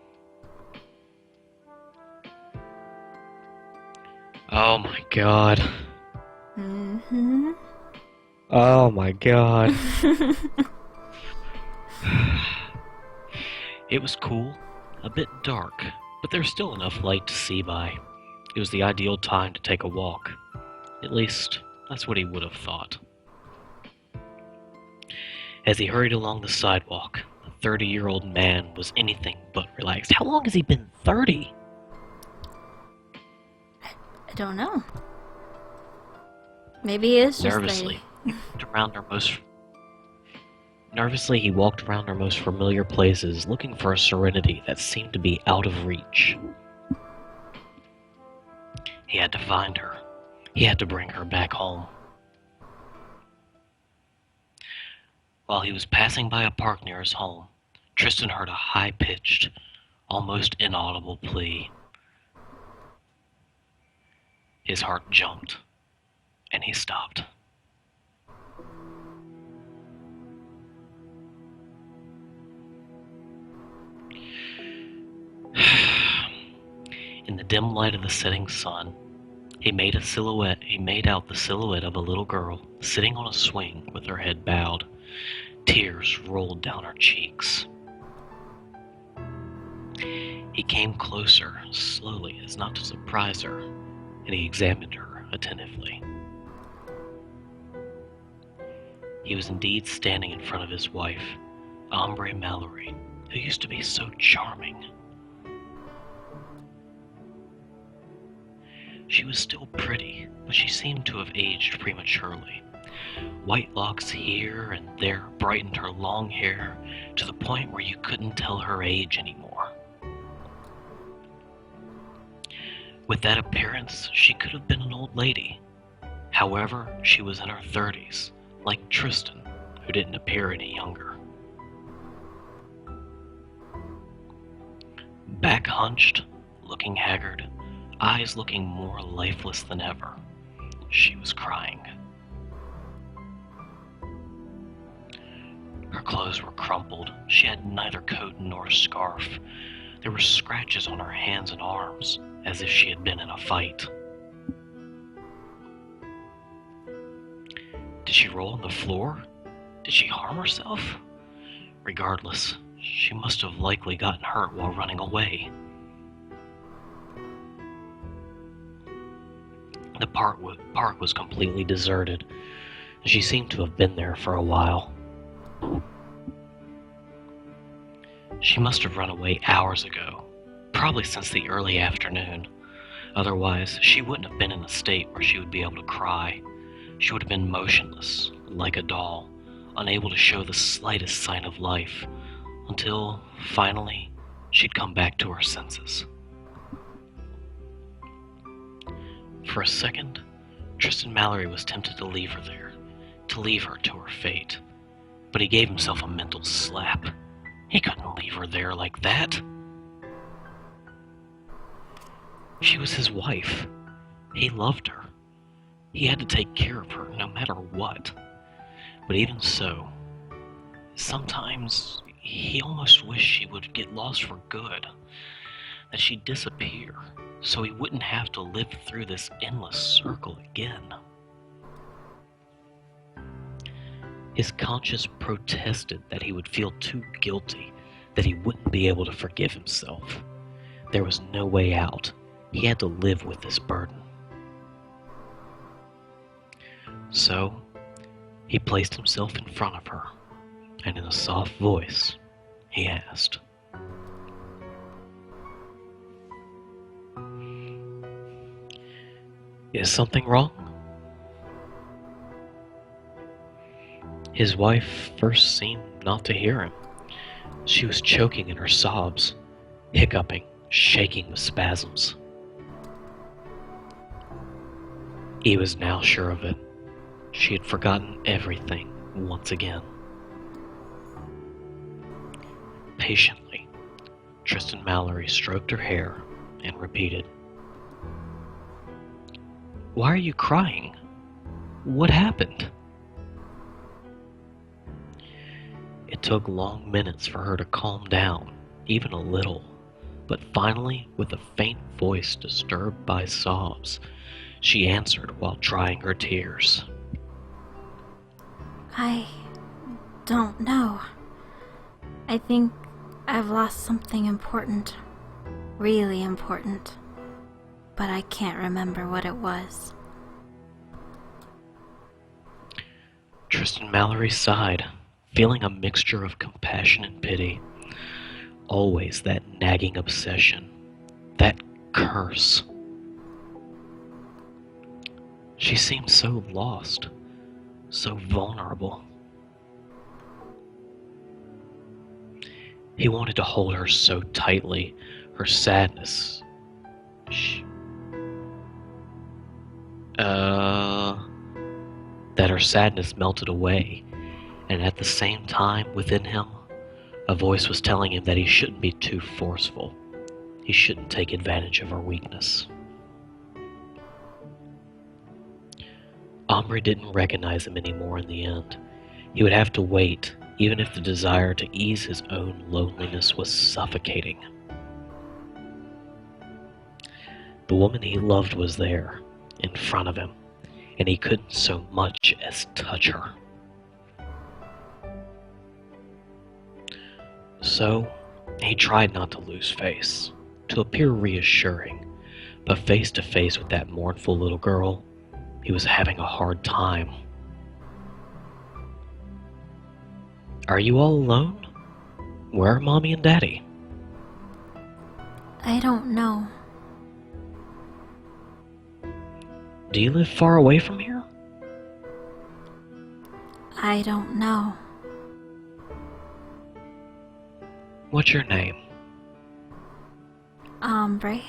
Oh my God. Mm-hmm. Oh my God. It was cool, a bit dark, but there was still enough light to see by. It was the ideal time to take a walk. At least, that's what he would have thought. As he hurried along the sidewalk, the 30-year-old man was anything but relaxed. How long has he been 30? I don't know. Maybe he is just Nervously, he walked around her most familiar places, looking for a serenity that seemed to be out of reach. He had to find her. He had to bring her back home. While he was passing by a park near his home, Tristan heard a high-pitched, almost inaudible plea. His heart jumped, and he stopped. In the dim light of the setting sun, he made out the silhouette of a little girl sitting on a swing with her head bowed. Tears rolled down her cheeks. He came closer, slowly, as not to surprise her, and he examined her attentively. He was indeed standing in front of his wife, Ambre Mallory, who used to be so charming. She was still pretty, but she seemed to have aged prematurely. White locks here and there brightened her long hair to the point where you couldn't tell her age anymore. With that appearance, she could have been an old lady. However, she was in her 30s, like Tristan, who didn't appear any younger. Back hunched, looking haggard, eyes looking more lifeless than ever, she was crying. Her clothes were crumpled. She had neither coat nor scarf. There were scratches on her hands and arms, as if she had been in a fight. Did she roll on the floor? Did she harm herself? Regardless, she must have likely gotten hurt while running away. The park was completely deserted, and she seemed to have been there for a while. She must have run away hours ago, probably since the early afternoon. Otherwise, she wouldn't have been in a state where she would be able to cry. She would have been motionless, like a doll, unable to show the slightest sign of life, until, finally, she'd come back to her senses. For a second, Tristan Mallory was tempted to leave her there, to leave her to her fate. But he gave himself a mental slap. He couldn't leave her there like that. She was his wife. He loved her. He had to take care of her no matter what. But even so, sometimes he almost wished she would get lost for good, that she'd disappear, so he wouldn't have to live through this endless circle again. His conscience protested that he would feel too guilty, that he wouldn't be able to forgive himself. There was no way out. He had to live with this burden. So, he placed himself in front of her, and in a soft voice, he asked, "Is something wrong?" His wife first seemed not to hear him. She was choking in her sobs, hiccuping, shaking with spasms. He was now sure of it. She had forgotten everything once again. Patiently, Tristan Mallory stroked her hair and repeated, "Why are you crying? What happened?" It took long minutes for her to calm down, even a little, but finally, with a faint voice disturbed by sobs, she answered while drying her tears. I don't know. I think I've lost something important. Really important. But I can't remember what it was. Tristan Mallory sighed, feeling a mixture of compassion and pity. Always that nagging obsession, that curse. She seemed so lost, so vulnerable. He wanted to hold her so tightly, her sadness. That her sadness melted away, and at the same time, within him, a voice was telling him that he shouldn't be too forceful. He shouldn't take advantage of her weakness. Ambre didn't recognize him anymore in the end. He would have to wait, even if the desire to ease his own loneliness was suffocating. The woman he loved was there, in front of him, and he couldn't so much as touch her. So, he tried not to lose face, to appear reassuring, but face to face with that mournful little girl, he was having a hard time. "Are you all alone? Where are Mommy and Daddy?" I don't know. "Do you live far away from here?" I don't know. "What's your name?" Ambre.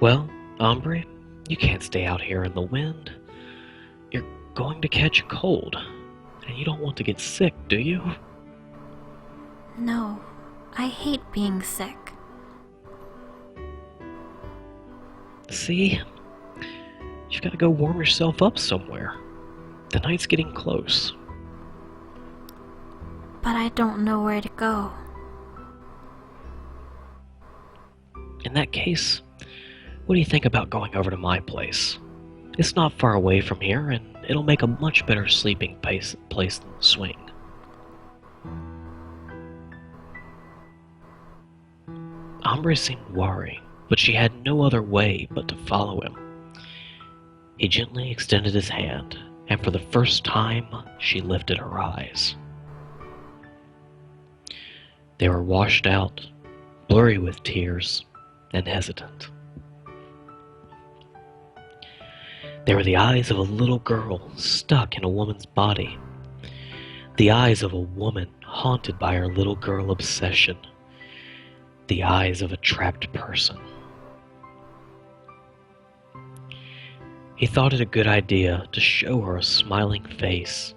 "Well, Ambre, you can't stay out here in the wind. You're going to catch a cold, and you don't want to get sick, do you?" No, I hate being sick. "See? You've got to go warm yourself up somewhere. The night's getting close." But I don't know where to go. "In that case, what do you think about going over to my place? It's not far away from here, and it'll make a much better sleeping place than the swing." Ambre seemed worried, but she had no other way but to follow him. He gently extended his hand, and for the first time, she lifted her eyes. They were washed out, blurry with tears, and hesitant. They were the eyes of a little girl stuck in a woman's body. The eyes of a woman haunted by her little girl obsession. The eyes of a trapped person. He thought it a good idea to show her a smiling face,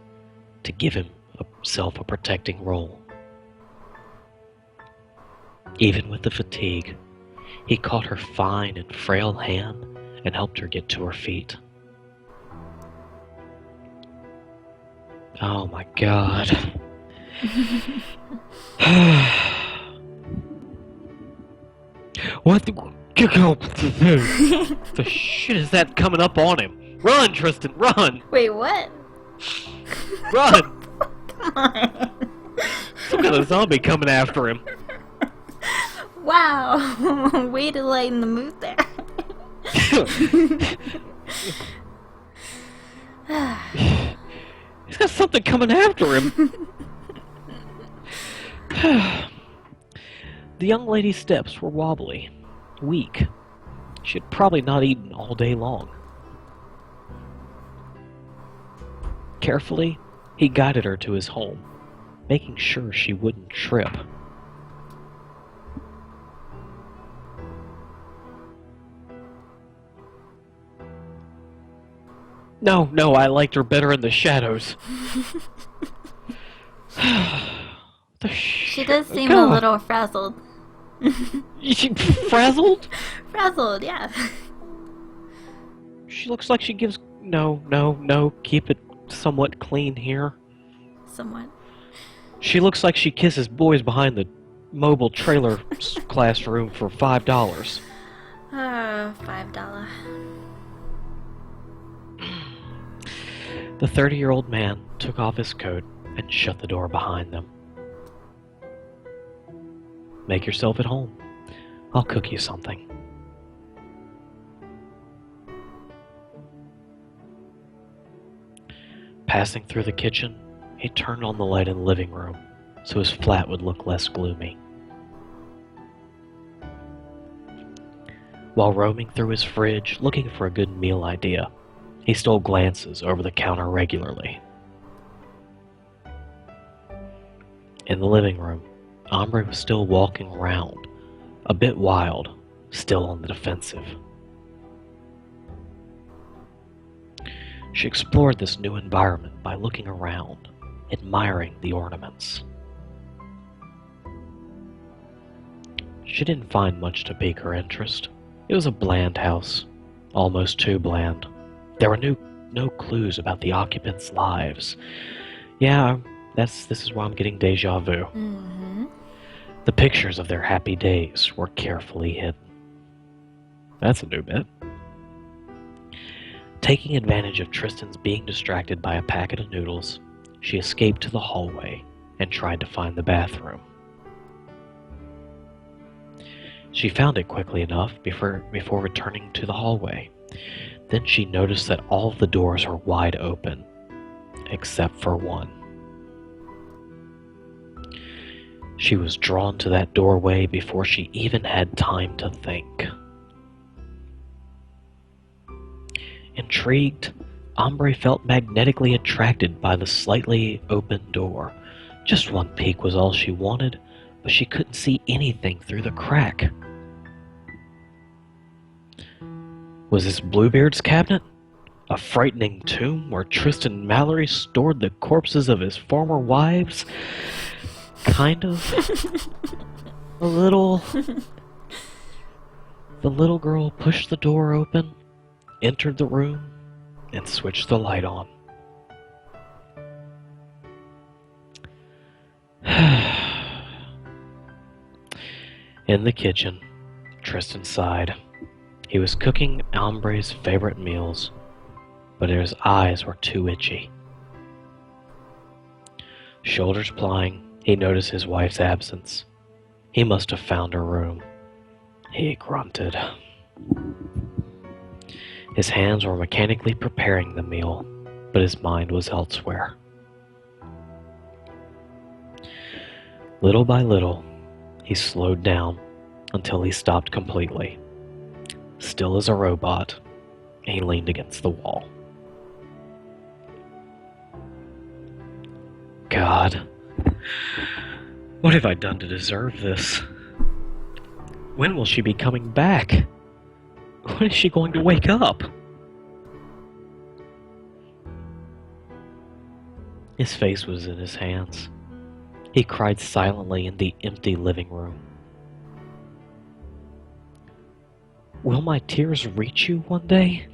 to give himself a protecting role. Even with the fatigue, he caught her fine and frail hand and helped her get to her feet. Oh my God. What the shit is that coming up on him? Run, Tristan, run! Wait, what? Run! Come on. Some kind of zombie coming after him. Wow. Way to lighten the mood there. He's got something coming after him. The young lady's steps were wobbly, weak. She had probably not eaten all day long. Carefully, he guided her to his home, making sure she wouldn't trip. No, I liked her better in the shadows. She does seem a little frazzled. She frazzled? Frazzled, yeah. She looks like she gives... No. Keep it somewhat clean here. Somewhat. She looks like she kisses boys behind the mobile trailer classroom for $5. $5. The 30-year-old man took off his coat and shut the door behind them. Make yourself at home. I'll cook you something. Passing through the kitchen, he turned on the light in the living room so his flat would look less gloomy. While roaming through his fridge looking for a good meal idea, he stole glances over the counter regularly. In the living room, Ambre was still walking around, a bit wild, still on the defensive. She explored this new environment by looking around, admiring the ornaments. She didn't find much to pique her interest. It was a bland house, almost too bland. There were no clues about the occupants' lives. Yeah, this is why I'm getting deja vu. Mm-hmm. The pictures of their happy days were carefully hidden. That's a new bit. Taking advantage of Tristan's being distracted by a packet of noodles, she escaped to the hallway and tried to find the bathroom. She found it quickly enough before returning to the hallway. Then she noticed that all of the doors were wide open, except for one. She was drawn to that doorway before she even had time to think. Intrigued, Ambre felt magnetically attracted by the slightly open door. Just one peek was all she wanted, but she couldn't see anything through the crack. Was this Bluebird's cabinet? A frightening tomb where Tristan Mallory stored the corpses of his former wives? Kind of. A little. The little girl pushed the door open, entered the room, and switched the light on. In the kitchen, Tristan sighed. He was cooking Ambre's favorite meals, but his eyes were too itchy. Shoulders plying, he noticed his wife's absence. He must have found her room. He grunted. His hands were mechanically preparing the meal, but his mind was elsewhere. Little by little, he slowed down until he stopped completely. Still as a robot, he leaned against the wall. God, what have I done to deserve this? When will she be coming back? When is she going to wake up? His face was in his hands. He cried silently in the empty living room. Will my tears reach you one day?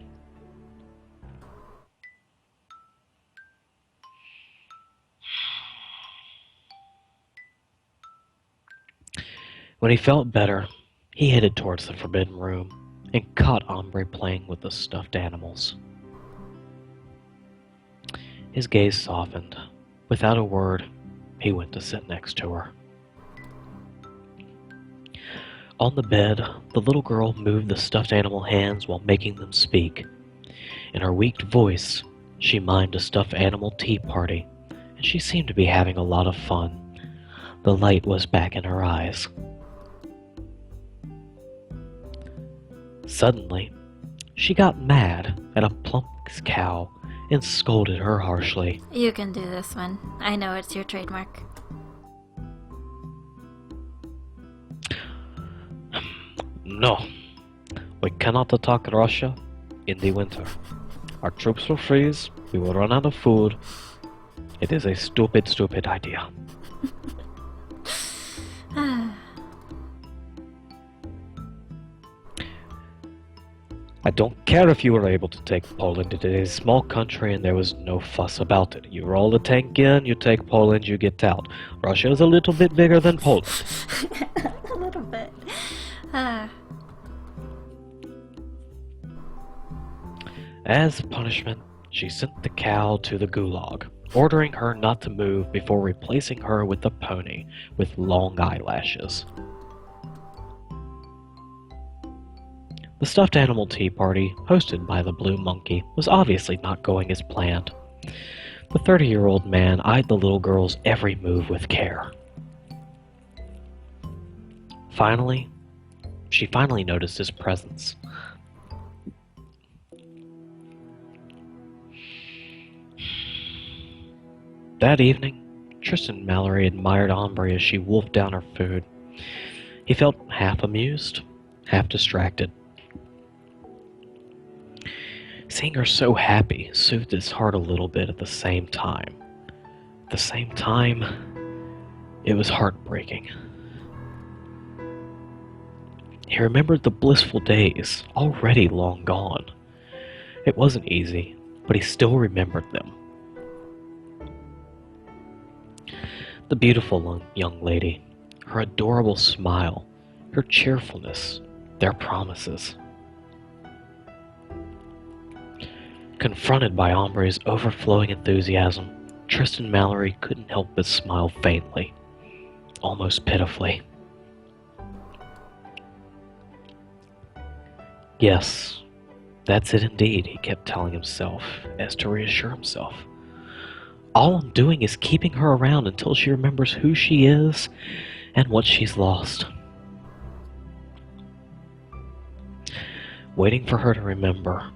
When he felt better, he headed towards the forbidden room and caught Ambre playing with the stuffed animals. His gaze softened. Without a word, he went to sit next to her. On the bed, the little girl moved the stuffed animal hands while making them speak. In her weak voice, she mimed a stuffed animal tea party, and she seemed to be having a lot of fun. The light was back in her eyes. Suddenly, she got mad at a plump cow and scolded her harshly. You can do this one. I know it's your trademark. No, we cannot attack Russia in the winter. Our troops will freeze, we will run out of food. It is a stupid, stupid idea. I don't care if you were able to take Poland. It is a small country and there was no fuss about it. You roll a tank in, you take Poland, you get out. Russia is a little bit bigger than Poland. A little bit. As a punishment, she sent the cow to the gulag, ordering her not to move before replacing her with a pony with long eyelashes. The stuffed animal tea party, hosted by the blue monkey, was obviously not going as planned. The 30-year-old man eyed the little girl's every move with care. She finally noticed his presence. That evening, Tristan Mallory admired Ambre as she wolfed down her food. He felt half amused, half distracted. Seeing her so happy soothed his heart a little bit at the same time. At the same time, it was heartbreaking. He remembered the blissful days, already long gone. It wasn't easy, but he still remembered them. The beautiful young lady, her adorable smile, her cheerfulness, their promises. Confronted by Ambre's overflowing enthusiasm, Tristan Mallory couldn't help but smile faintly, almost pitifully. Yes, that's it indeed, he kept telling himself, as to reassure himself. All I'm doing is keeping her around until she remembers who she is and what she's lost. Waiting for her to remember,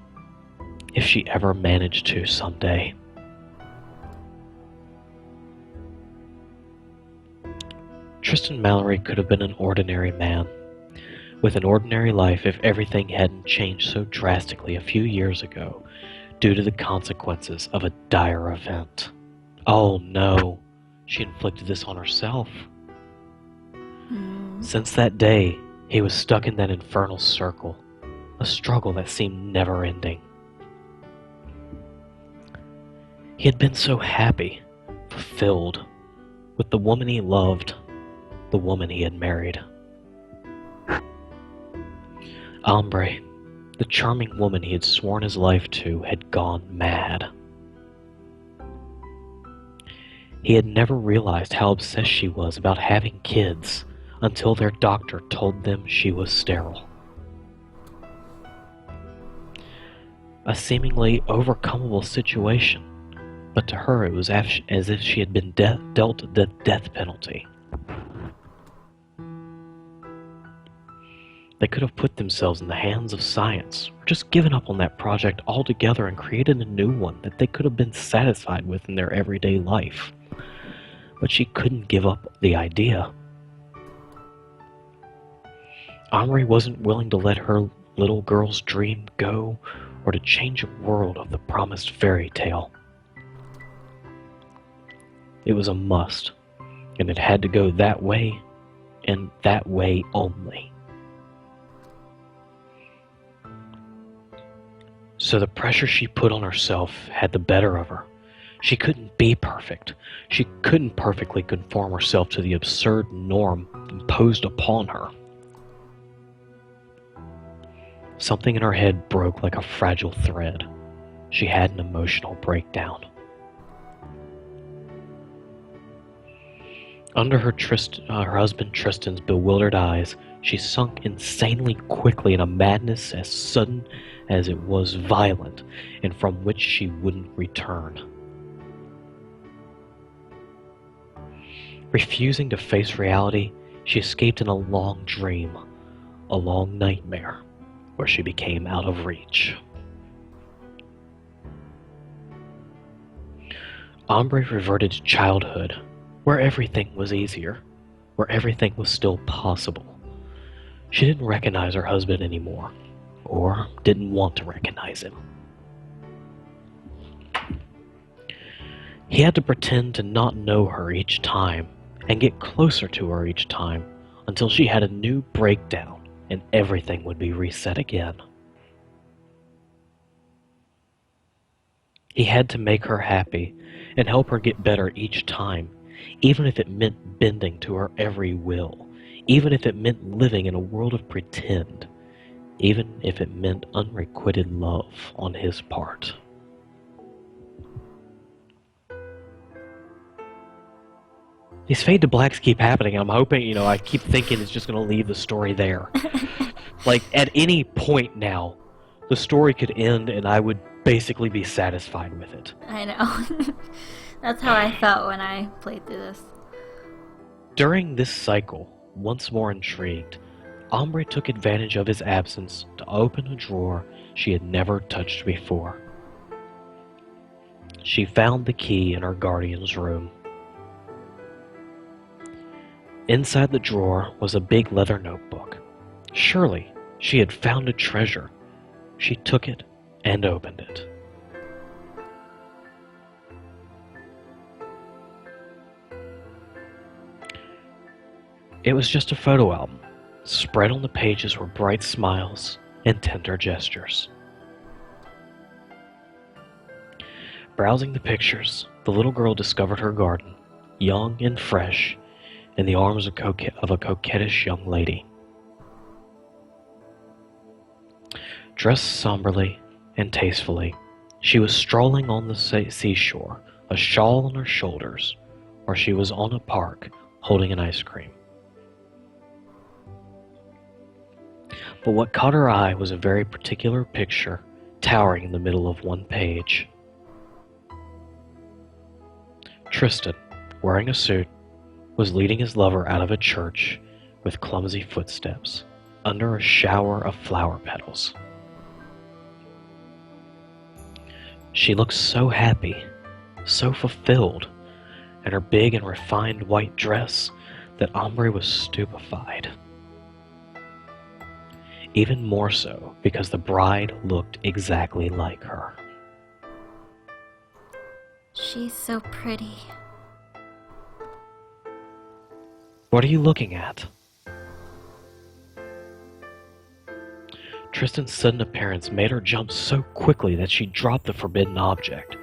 if she ever managed to someday. Tristan Mallory could have been an ordinary man, with an ordinary life if everything hadn't changed so drastically a few years ago due to the consequences of a dire event. Oh no, she inflicted this on herself. Since that day, he was stuck in that infernal circle, a struggle that seemed never-ending. He had been so happy, fulfilled, with the woman he loved, the woman he had married. Ambre, the charming woman he had sworn his life to, had gone mad. He had never realized how obsessed she was about having kids, until their doctor told them she was sterile. A seemingly overcomable situation, but to her it was as if she had been dealt the death penalty. They could have put themselves in the hands of science, or just given up on that project altogether and created a new one that they could have been satisfied with in their everyday life. But she couldn't give up the idea. Ambre wasn't willing to let her little girl's dream go, or to change a world of the promised fairy tale. It was a must, and it had to go that way, and that way only. So the pressure she put on herself had the better of her. She couldn't be perfect. She couldn't perfectly conform herself to the absurd norm imposed upon her. Something in her head broke like a fragile thread. She had an emotional breakdown. Under her husband Tristan's bewildered eyes, she sunk insanely quickly in a madness as sudden as it was violent, and from which she wouldn't return. Refusing to face reality, she escaped in a long dream, a long nightmare, where she became out of reach. Ambre reverted to childhood, where everything was easier, where everything was still possible. She didn't recognize her husband anymore, or didn't want to recognize him. He had to pretend to not know her each time, and get closer to her each time, until she had a new breakdown, and everything would be reset again. He had to make her happy, and help her get better each time, even if it meant bending to her every will, even if it meant living in a world of pretend, even if it meant unrequited love on his part. These fade to blacks keep happening. I'm hoping, I keep thinking it's just going to leave the story there. Like, at any point now, the story could end and I would basically be satisfied with it. I know. That's how I felt when I played through this. During this cycle, once more intrigued, Ambre took advantage of his absence to open a drawer she had never touched before. She found the key in her guardian's room. Inside the drawer was a big leather notebook. Surely she had found a treasure. She took it and opened it. It was just a photo album. Spread on the pages were bright smiles and tender gestures. Browsing the pictures, the little girl discovered her garden, young and fresh, in the arms of a coquettish young lady. Dressed somberly and tastefully, she was strolling on the seashore, a shawl on her shoulders, or she was on a park holding an ice cream. But what caught her eye was a very particular picture towering in the middle of one page. Tristan, wearing a suit, was leading his lover out of a church with clumsy footsteps under a shower of flower petals. She looked so happy, so fulfilled, in her big and refined white dress that Ambre was stupefied. Even more so because the bride looked exactly like her. She's so pretty. What are you looking at? Tristan's sudden appearance made her jump so quickly that she dropped the forbidden object.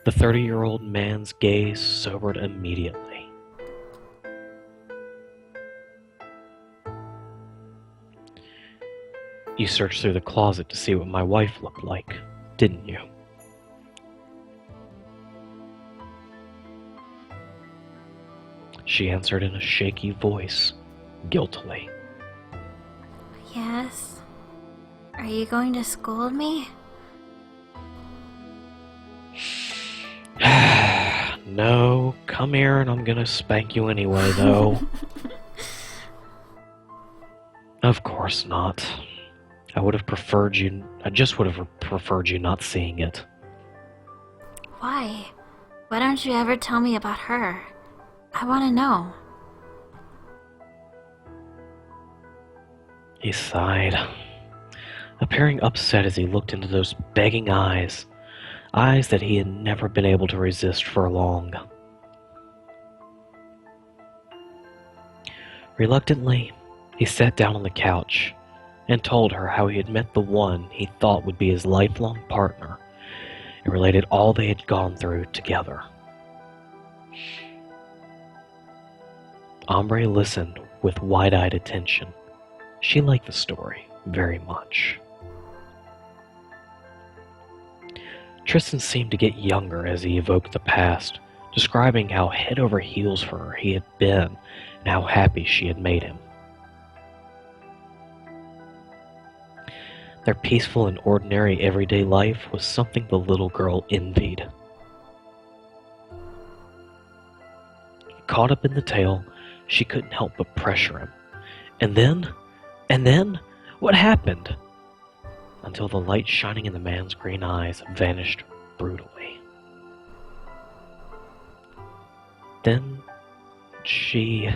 The 30-year-old man's gaze sobered immediately. You searched through the closet to see what my wife looked like, didn't you? She answered in a shaky voice, guiltily. Yes? Are you going to scold me? No, come here and I'm gonna spank you anyway, though. Of course not. I just would have preferred you not seeing it. Why? Why don't you ever tell me about her? I want to know. He sighed, appearing upset as he looked into those begging eyes that he had never been able to resist for long. Reluctantly, he sat down on the couch and told her how he had met the one he thought would be his lifelong partner and related all they had gone through together. Ambre listened with wide-eyed attention. She liked the story very much. Tristan seemed to get younger as he evoked the past, describing how head over heels for her he had been and how happy she had made him. Their peaceful and ordinary everyday life was something the little girl envied. Caught up in the tale, she couldn't help but pressure him. And then, what happened? Until the light shining in the man's green eyes vanished brutally. Then, she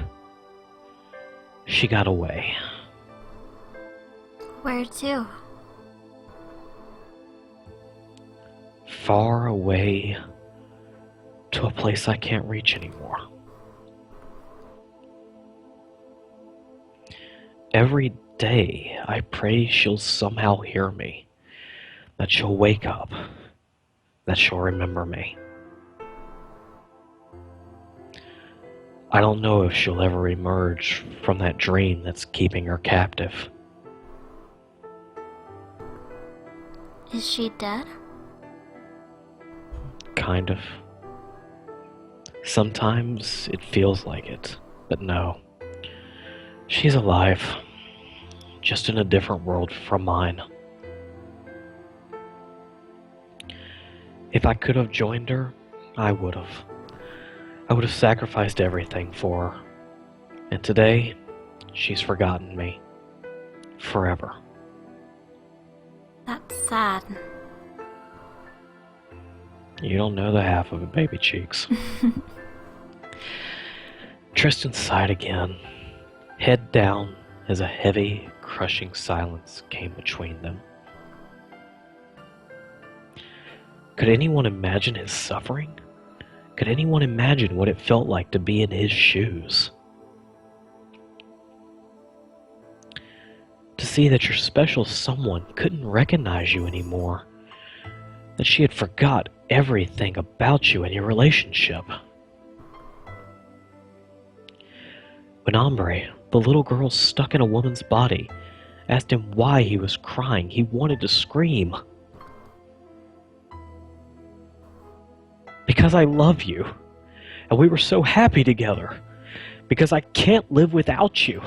got away. Where to? Far away to a place I can't reach anymore. Every day I pray she'll somehow hear me, that she'll wake up, that she'll remember me. I don't know if she'll ever emerge from that dream that's keeping her captive. Is she dead? Kind of. Sometimes it feels like it, but no. She's alive, just in a different world from mine. If I could have joined her, I would have. I would have sacrificed everything for her. And today, she's forgotten me. Forever. That's sad. You don't know the half of it, baby cheeks. Tristan sighed again, head down as a heavy, crushing silence came between them. Could anyone imagine his suffering? Could anyone imagine what it felt like to be in his shoes? To see that your special someone couldn't recognize you anymore. That she had forgot everything about you and your relationship. When Ambre, the little girl stuck in a woman's body, asked him why he was crying, he wanted to scream. Because I love you, and we were so happy together. Because I can't live without you.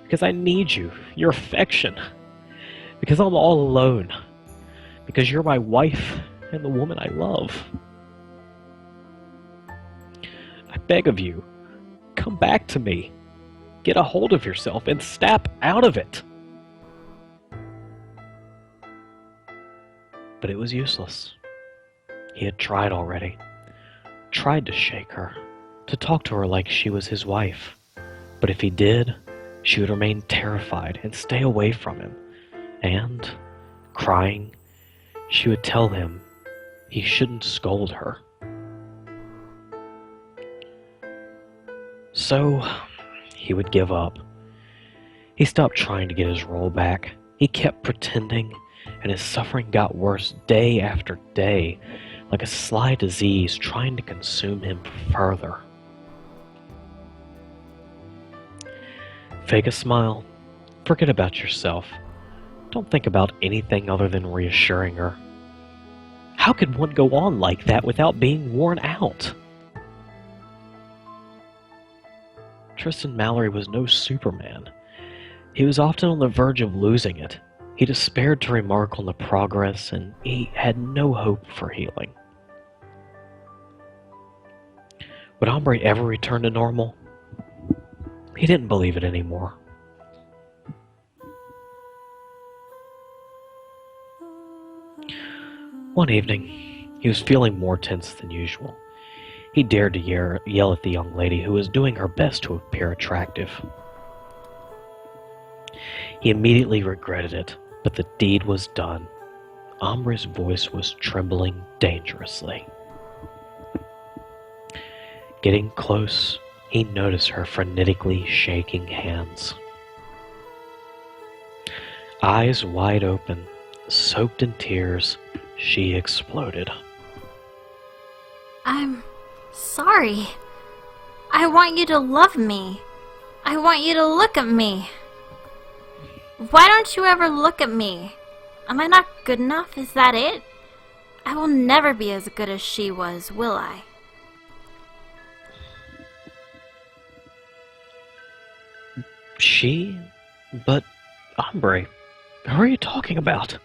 Because I need you, your affection. Because I'm all alone. Because you're my wife and the woman I love. I beg of you, come back to me. Get a hold of yourself and snap out of it. But it was useless. He had tried already. Tried to shake her, to talk to her like she was his wife. But if he did, she would remain terrified and stay away from him. And, crying, she would tell him he shouldn't scold her. So, he would give up. He stopped trying to get his role back. He kept pretending, and his suffering got worse day after day, like a sly disease trying to consume him further. Fake a smile. Forget about yourself. Don't think about anything other than reassuring her. How could one go on like that without being worn out? Tristan Mallory was no Superman. He was often on the verge of losing it. He despaired to remark on the progress, and he had no hope for healing. Would Ambre ever return to normal? He didn't believe it anymore. One evening, he was feeling more tense than usual. He dared to yell at the young lady who was doing her best to appear attractive. He immediately regretted it, but the deed was done. Ambre's voice was trembling dangerously. Getting close, he noticed her frenetically shaking hands. Eyes wide open, soaked in tears, she exploded. I'm sorry. I want you to love me. I want you to look at me. Why don't you ever look at me? Am I not good enough? Is that it? I will never be as good as she was, will I? She? But, Ambre, who are you talking about?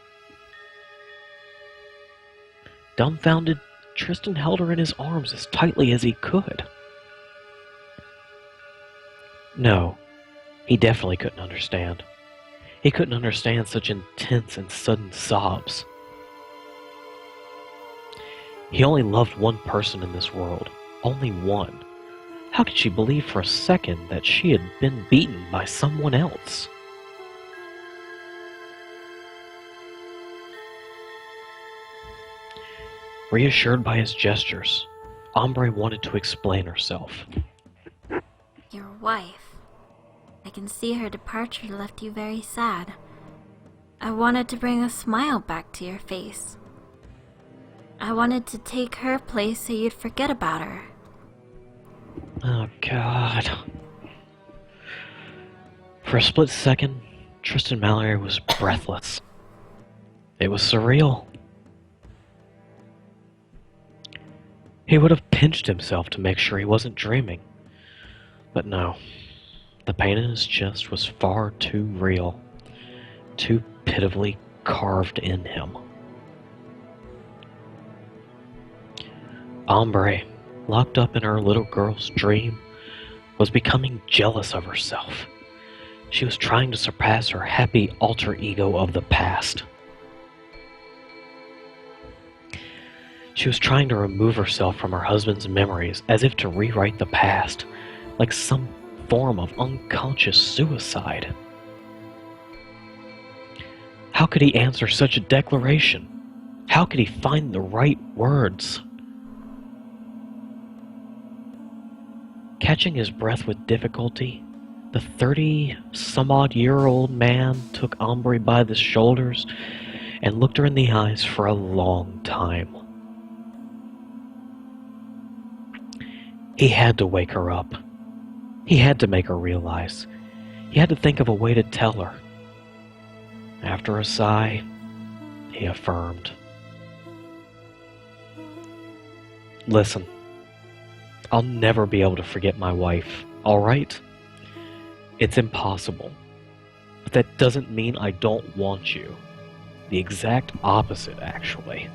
Dumbfounded, Tristan held her in his arms as tightly as he could. No, he definitely couldn't understand. He couldn't understand such intense and sudden sobs. He only loved one person in this world, only one. How could she believe for a second that she had been beaten by someone else? Reassured by his gestures, Ambre wanted to explain herself. Your wife. I can see her departure left you very sad. I wanted to bring a smile back to your face. I wanted to take her place so you'd forget about her. Oh, God. For a split second, Tristan Mallory was breathless. It was surreal. He would have pinched himself to make sure he wasn't dreaming. But no. The pain in his chest was far too real, too pitifully carved in him. Ambre, locked up in her little girl's dream, was becoming jealous of herself. She was trying to surpass her happy alter ego of the past. She was trying to remove herself from her husband's memories as if to rewrite the past, like some form of unconscious suicide. How could he answer such a declaration? How could he find the right words? Catching his breath with difficulty, the 30-some-odd-year-old man took Ambre by the shoulders and looked her in the eyes for a long time. He had to wake her up. He had to make her realize. He had to think of a way to tell her. After a sigh, he affirmed. Listen, I'll never be able to forget my wife, all right? It's impossible. But that doesn't mean I don't want you. The exact opposite, actually.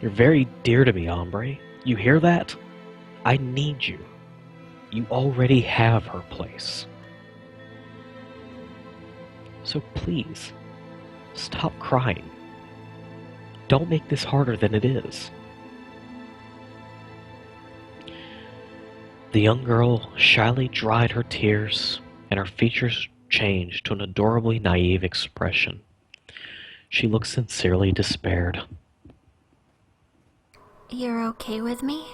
You're very dear to me, Ambre. You hear that? I need you. You already have her place. So please, stop crying. Don't make this harder than it is. The young girl shyly dried her tears, and her features changed to an adorably naive expression. She looked sincerely despaired. You're okay with me?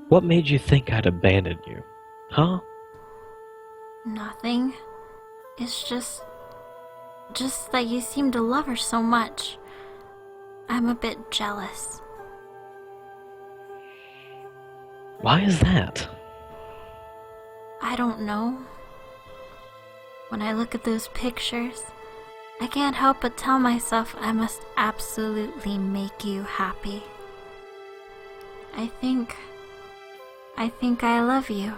What made you think I'd abandon you? Huh? Nothing. It's just that you seem to love her so much. I'm a bit jealous. Why is that? I don't know. When I look at those pictures, I can't help but tell myself I must absolutely make you happy. I think I love you.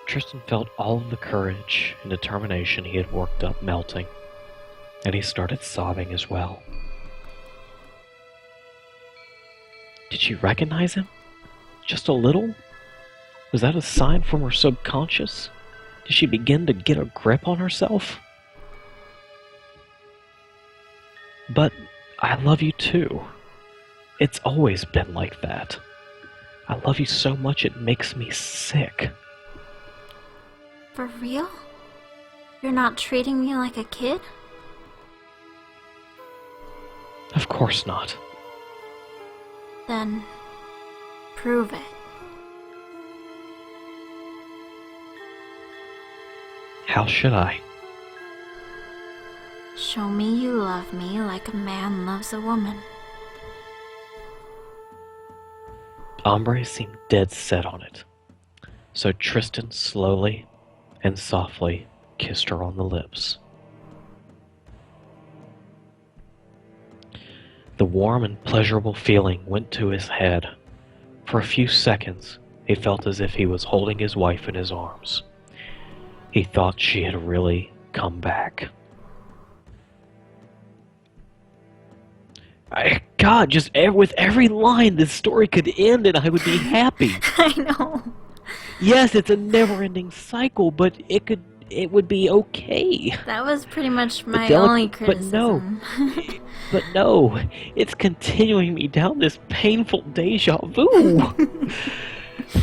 Tristan felt all of the courage and determination he had worked up melting, and he started sobbing as well. Did she recognize him? Just a little? Was that a sign from her subconscious? Did she begin to get a grip on herself? But I love you too. It's always been like that. I love you so much it makes me sick. For real? You're not treating me like a kid? Of course not. Then prove it. How should I? Show me you love me like a man loves a woman. Ambre seemed dead set on it, so Tristan slowly and softly kissed her on the lips. The warm and pleasurable feeling went to his head. For a few seconds, he felt as if he was holding his wife in his arms. He thought she had really come back. God, just with every line, this story could end and I would be happy. I know. Yes, it's a never-ending cycle, but it would be okay. That was pretty much my only criticism. But no, it's continuing me down this painful deja vu.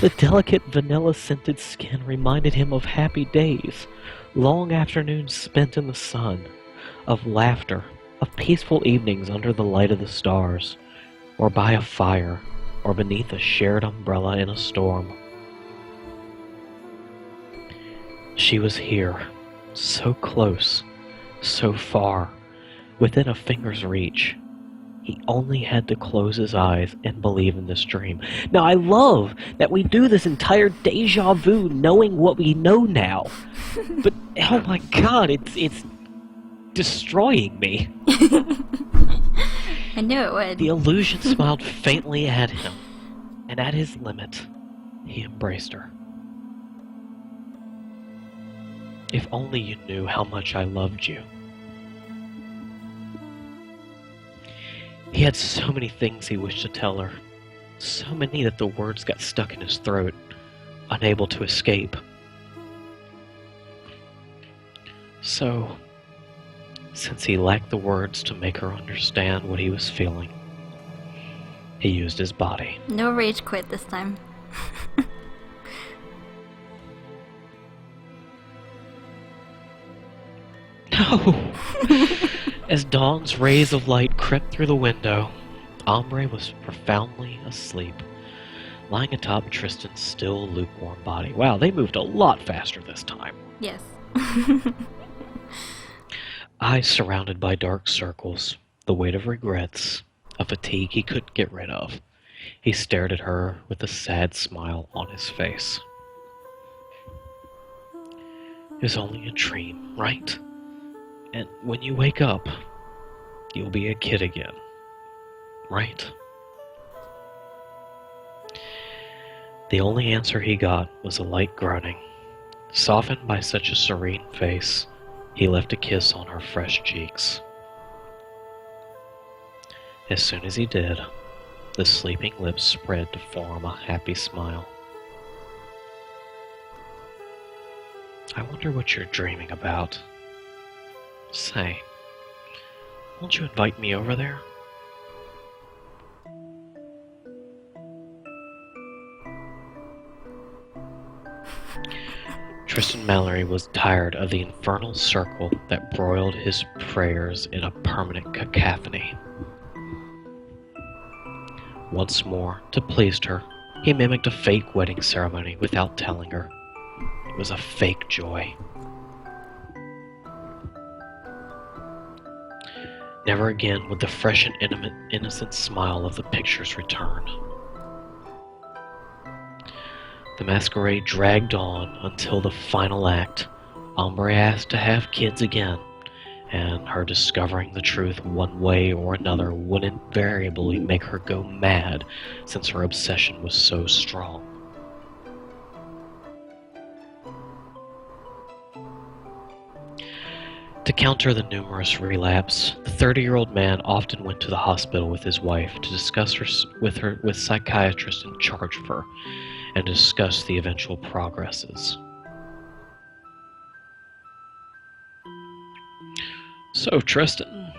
The delicate vanilla-scented skin reminded him of happy days, long afternoons spent in the sun, of laughter, of peaceful evenings under the light of the stars, or by a fire, or beneath a shared umbrella in a storm. She was here, so close, so far, within a finger's reach. He only had to close his eyes and believe in this dream. Now, I love that we do this entire deja vu knowing what we know now. But, oh my god, it's destroying me. I knew it would. The illusion smiled faintly at him, and at his limit, he embraced her. If only you knew how much I loved you. He had so many things he wished to tell her, so many that the words got stuck in his throat, unable to escape. So, since he lacked the words to make her understand what he was feeling, he used his body. No rage quit this time. No! As dawn's rays of light crept through the window, Ambre was profoundly asleep, lying atop Tristan's still lukewarm body. Wow, they moved a lot faster this time. Yes. Eyes surrounded by dark circles, the weight of regrets, a fatigue he couldn't get rid of. He stared at her with a sad smile on his face. It was only a dream, right? And when you wake up, you'll be a kid again, right? The only answer he got was a light groaning. Softened by such a serene face, he left a kiss on her fresh cheeks. As soon as he did, the sleeping lips spread to form a happy smile. I wonder what you're dreaming about. Say, won't you invite me over there? Tristan Mallory was tired of the infernal circle that broiled his prayers in a permanent cacophony. Once more, to please her, he mimicked a fake wedding ceremony without telling her. It was a fake joy. Never again would the fresh and innocent smile of the pictures return. The masquerade dragged on until the final act, Ambre asked to have kids again, and her discovering the truth one way or another would invariably make her go mad since her obsession was so strong. To counter the numerous relapse, the 30-year-old man often went to the hospital with his wife to discuss with psychiatrists in charge of her and discuss the eventual progresses. So, Tristan,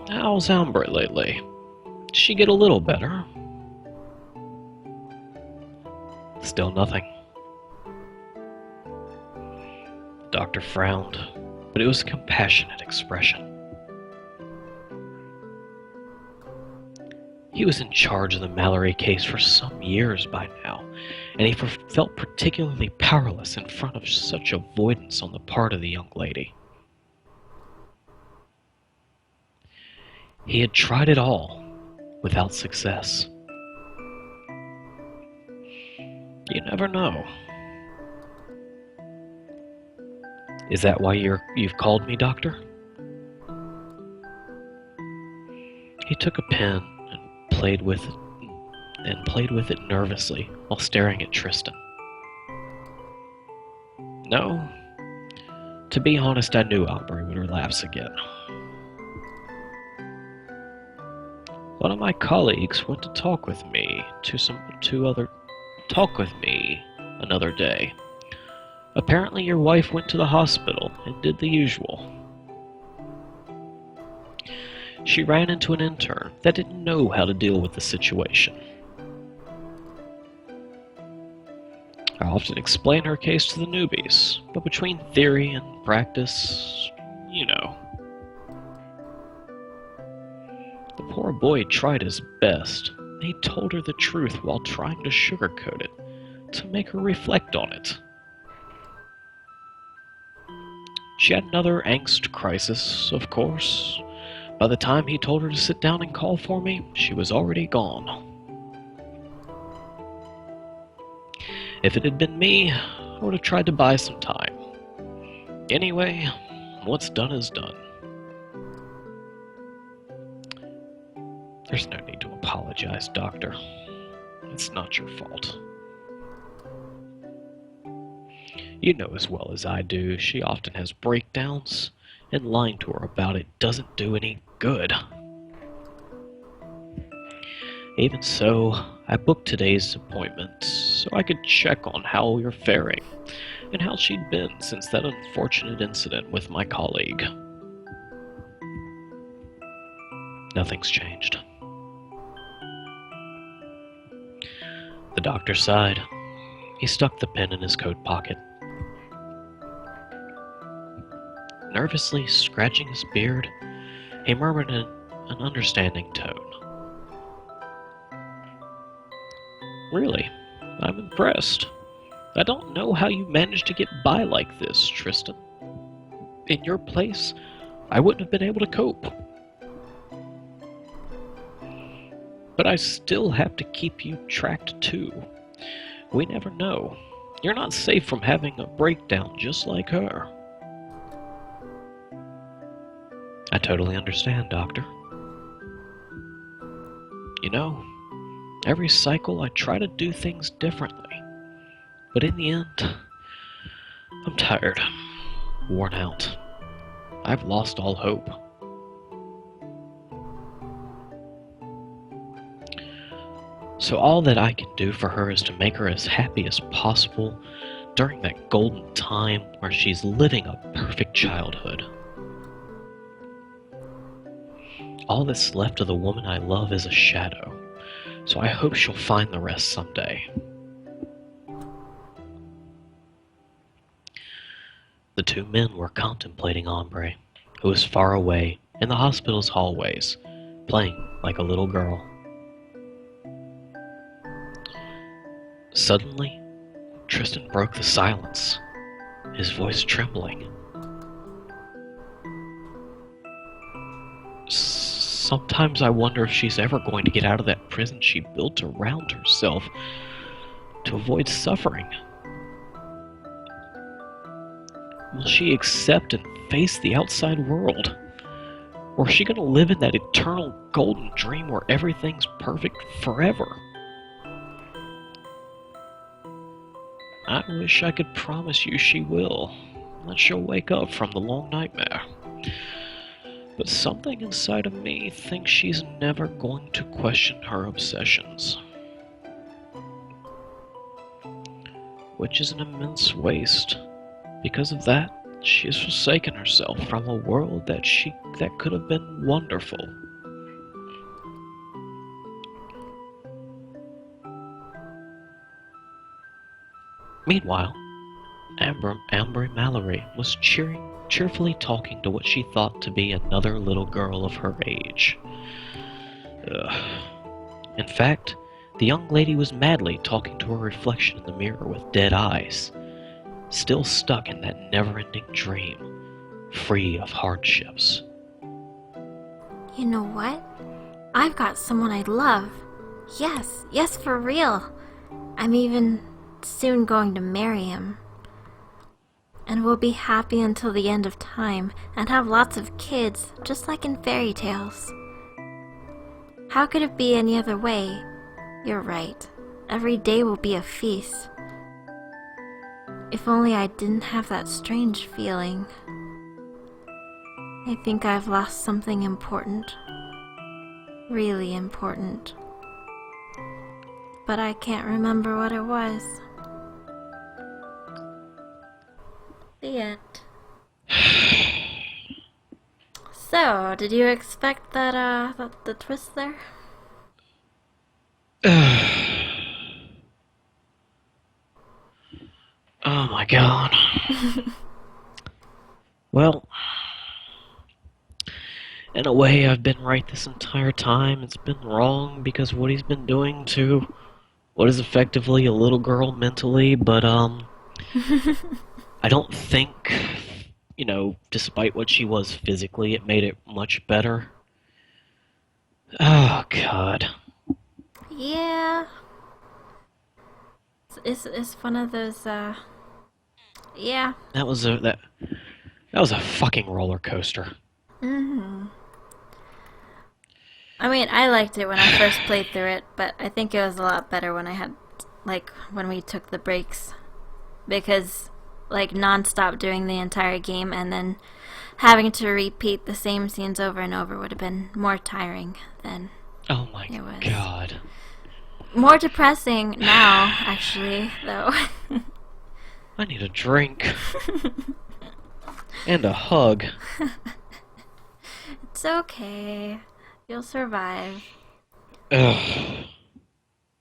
how's Ambre lately? Did she get a little better? Still nothing. The doctor frowned, but it was a compassionate expression. He was in charge of the Mallory case for some years by now, and he felt particularly powerless in front of such avoidance on the part of the young lady. He had tried it all, without success. You never know. Is that why you've called me, Doctor? He took a pen and played with it nervously while staring at Tristan. No. To be honest, I knew Ambre would relapse again. One of my colleagues went to talk with me another day. Apparently your wife went to the hospital and did the usual. She ran into an intern that didn't know how to deal with the situation. I often explain her case to the newbies, but between theory and practice, you know. The poor boy tried his best. He told her the truth while trying to sugarcoat it, to make her reflect on it. She had another angst crisis, of course. By the time he told her to sit down and call for me, she was already gone. If it had been me, I would have tried to buy some time. Anyway, what's done is done. There's no need to apologize, Doctor. It's not your fault. You know as well as I do, she often has breakdowns, and lying to her about it doesn't do any good. Even so, I booked today's appointment so I could check on how you're faring and how she'd been since that unfortunate incident with my colleague. Nothing's changed. The doctor sighed. He stuck the pen in his coat pocket. Nervously scratching his beard, he murmured in an understanding tone. Really, I'm impressed. I don't know how you managed to get by like this, Tristan. In your place, I wouldn't have been able to cope. But I still have to keep you tracked too. We never know. You're not safe from having a breakdown just like her. I totally understand, Doctor. You know, every cycle I try to do things differently. But in the end, I'm tired, worn out. I've lost all hope. So all that I can do for her is to make her as happy as possible during that golden time where she's living a perfect childhood. All that's left of the woman I love is a shadow, so I hope she'll find the rest someday. The two men were contemplating Ambre, who was far away in the hospital's hallways, playing like a little girl. Suddenly, Tristan broke the silence, his voice trembling. Sometimes I wonder if she's ever going to get out of that prison she built around herself to avoid suffering. will she accept and face the outside world? Or is she gonna live in that eternal golden dream where everything's perfect forever? I wish I could promise you she will, that she'll wake up from the long nightmare. But something inside of me thinks she's never going to question her obsessions. Which is an immense waste. Because of that, she has forsaken herself from a world that could have been wonderful. Meanwhile, Ambre Mallory was cheerfully talking to what she thought to be another little girl of her age. In fact, the young lady was madly talking to her reflection in the mirror with dead eyes, still stuck in that never-ending dream, free of hardships. You know what? I've got someone I love. Yes, for real. I'm even soon going to marry him. And we'll be happy until the end of time and have lots of kids, just like in fairy tales. How could it be any other way? You're right. Every day will be a feast. If only I didn't have that strange feeling. I think I've lost something important. Really important. But I can't remember what it was. The end. So, did you expect that, the twist there? Oh my god. Well, in a way I've been right this entire time. It's been wrong because what he's been doing to what is effectively a little girl mentally, but I don't think, despite what she was physically, it made it much better. Oh god. Yeah. It's one of those, yeah. That was a fucking roller coaster. I mean, I liked it when I first played through it, but I think it was a lot better when I had, when we took the breaks. Because, non-stop doing the entire game and then having to repeat the same scenes over and over would have been more tiring than oh my it was. God. More depressing now, actually, though. I need a drink. And a hug. It's okay. You'll survive. Ugh.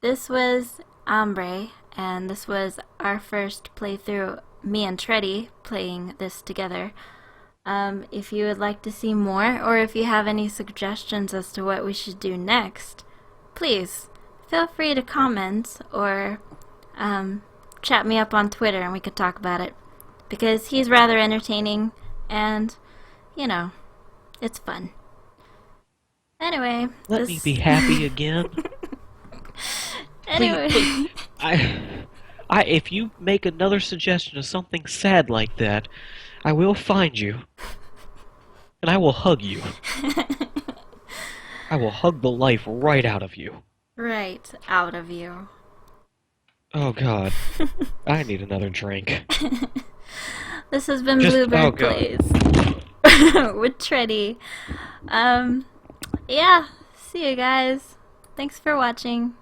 This was Ambre, and this was our first playthrough, me and Tretty playing this together. If you would like to see more, or if you have any suggestions as to what we should do next, please feel free to comment or chat me up on Twitter and we could talk about it. Because he's rather entertaining and, it's fun. Anyway. Let me be happy again. Anyway. Please, if you make another suggestion of something sad like that, I will find you. And I will hug you. I will hug the life right out of you. Right out of you. Oh god. I need another drink. This has been Bluebird Plays with Tretty. Yeah, see you guys. Thanks for watching.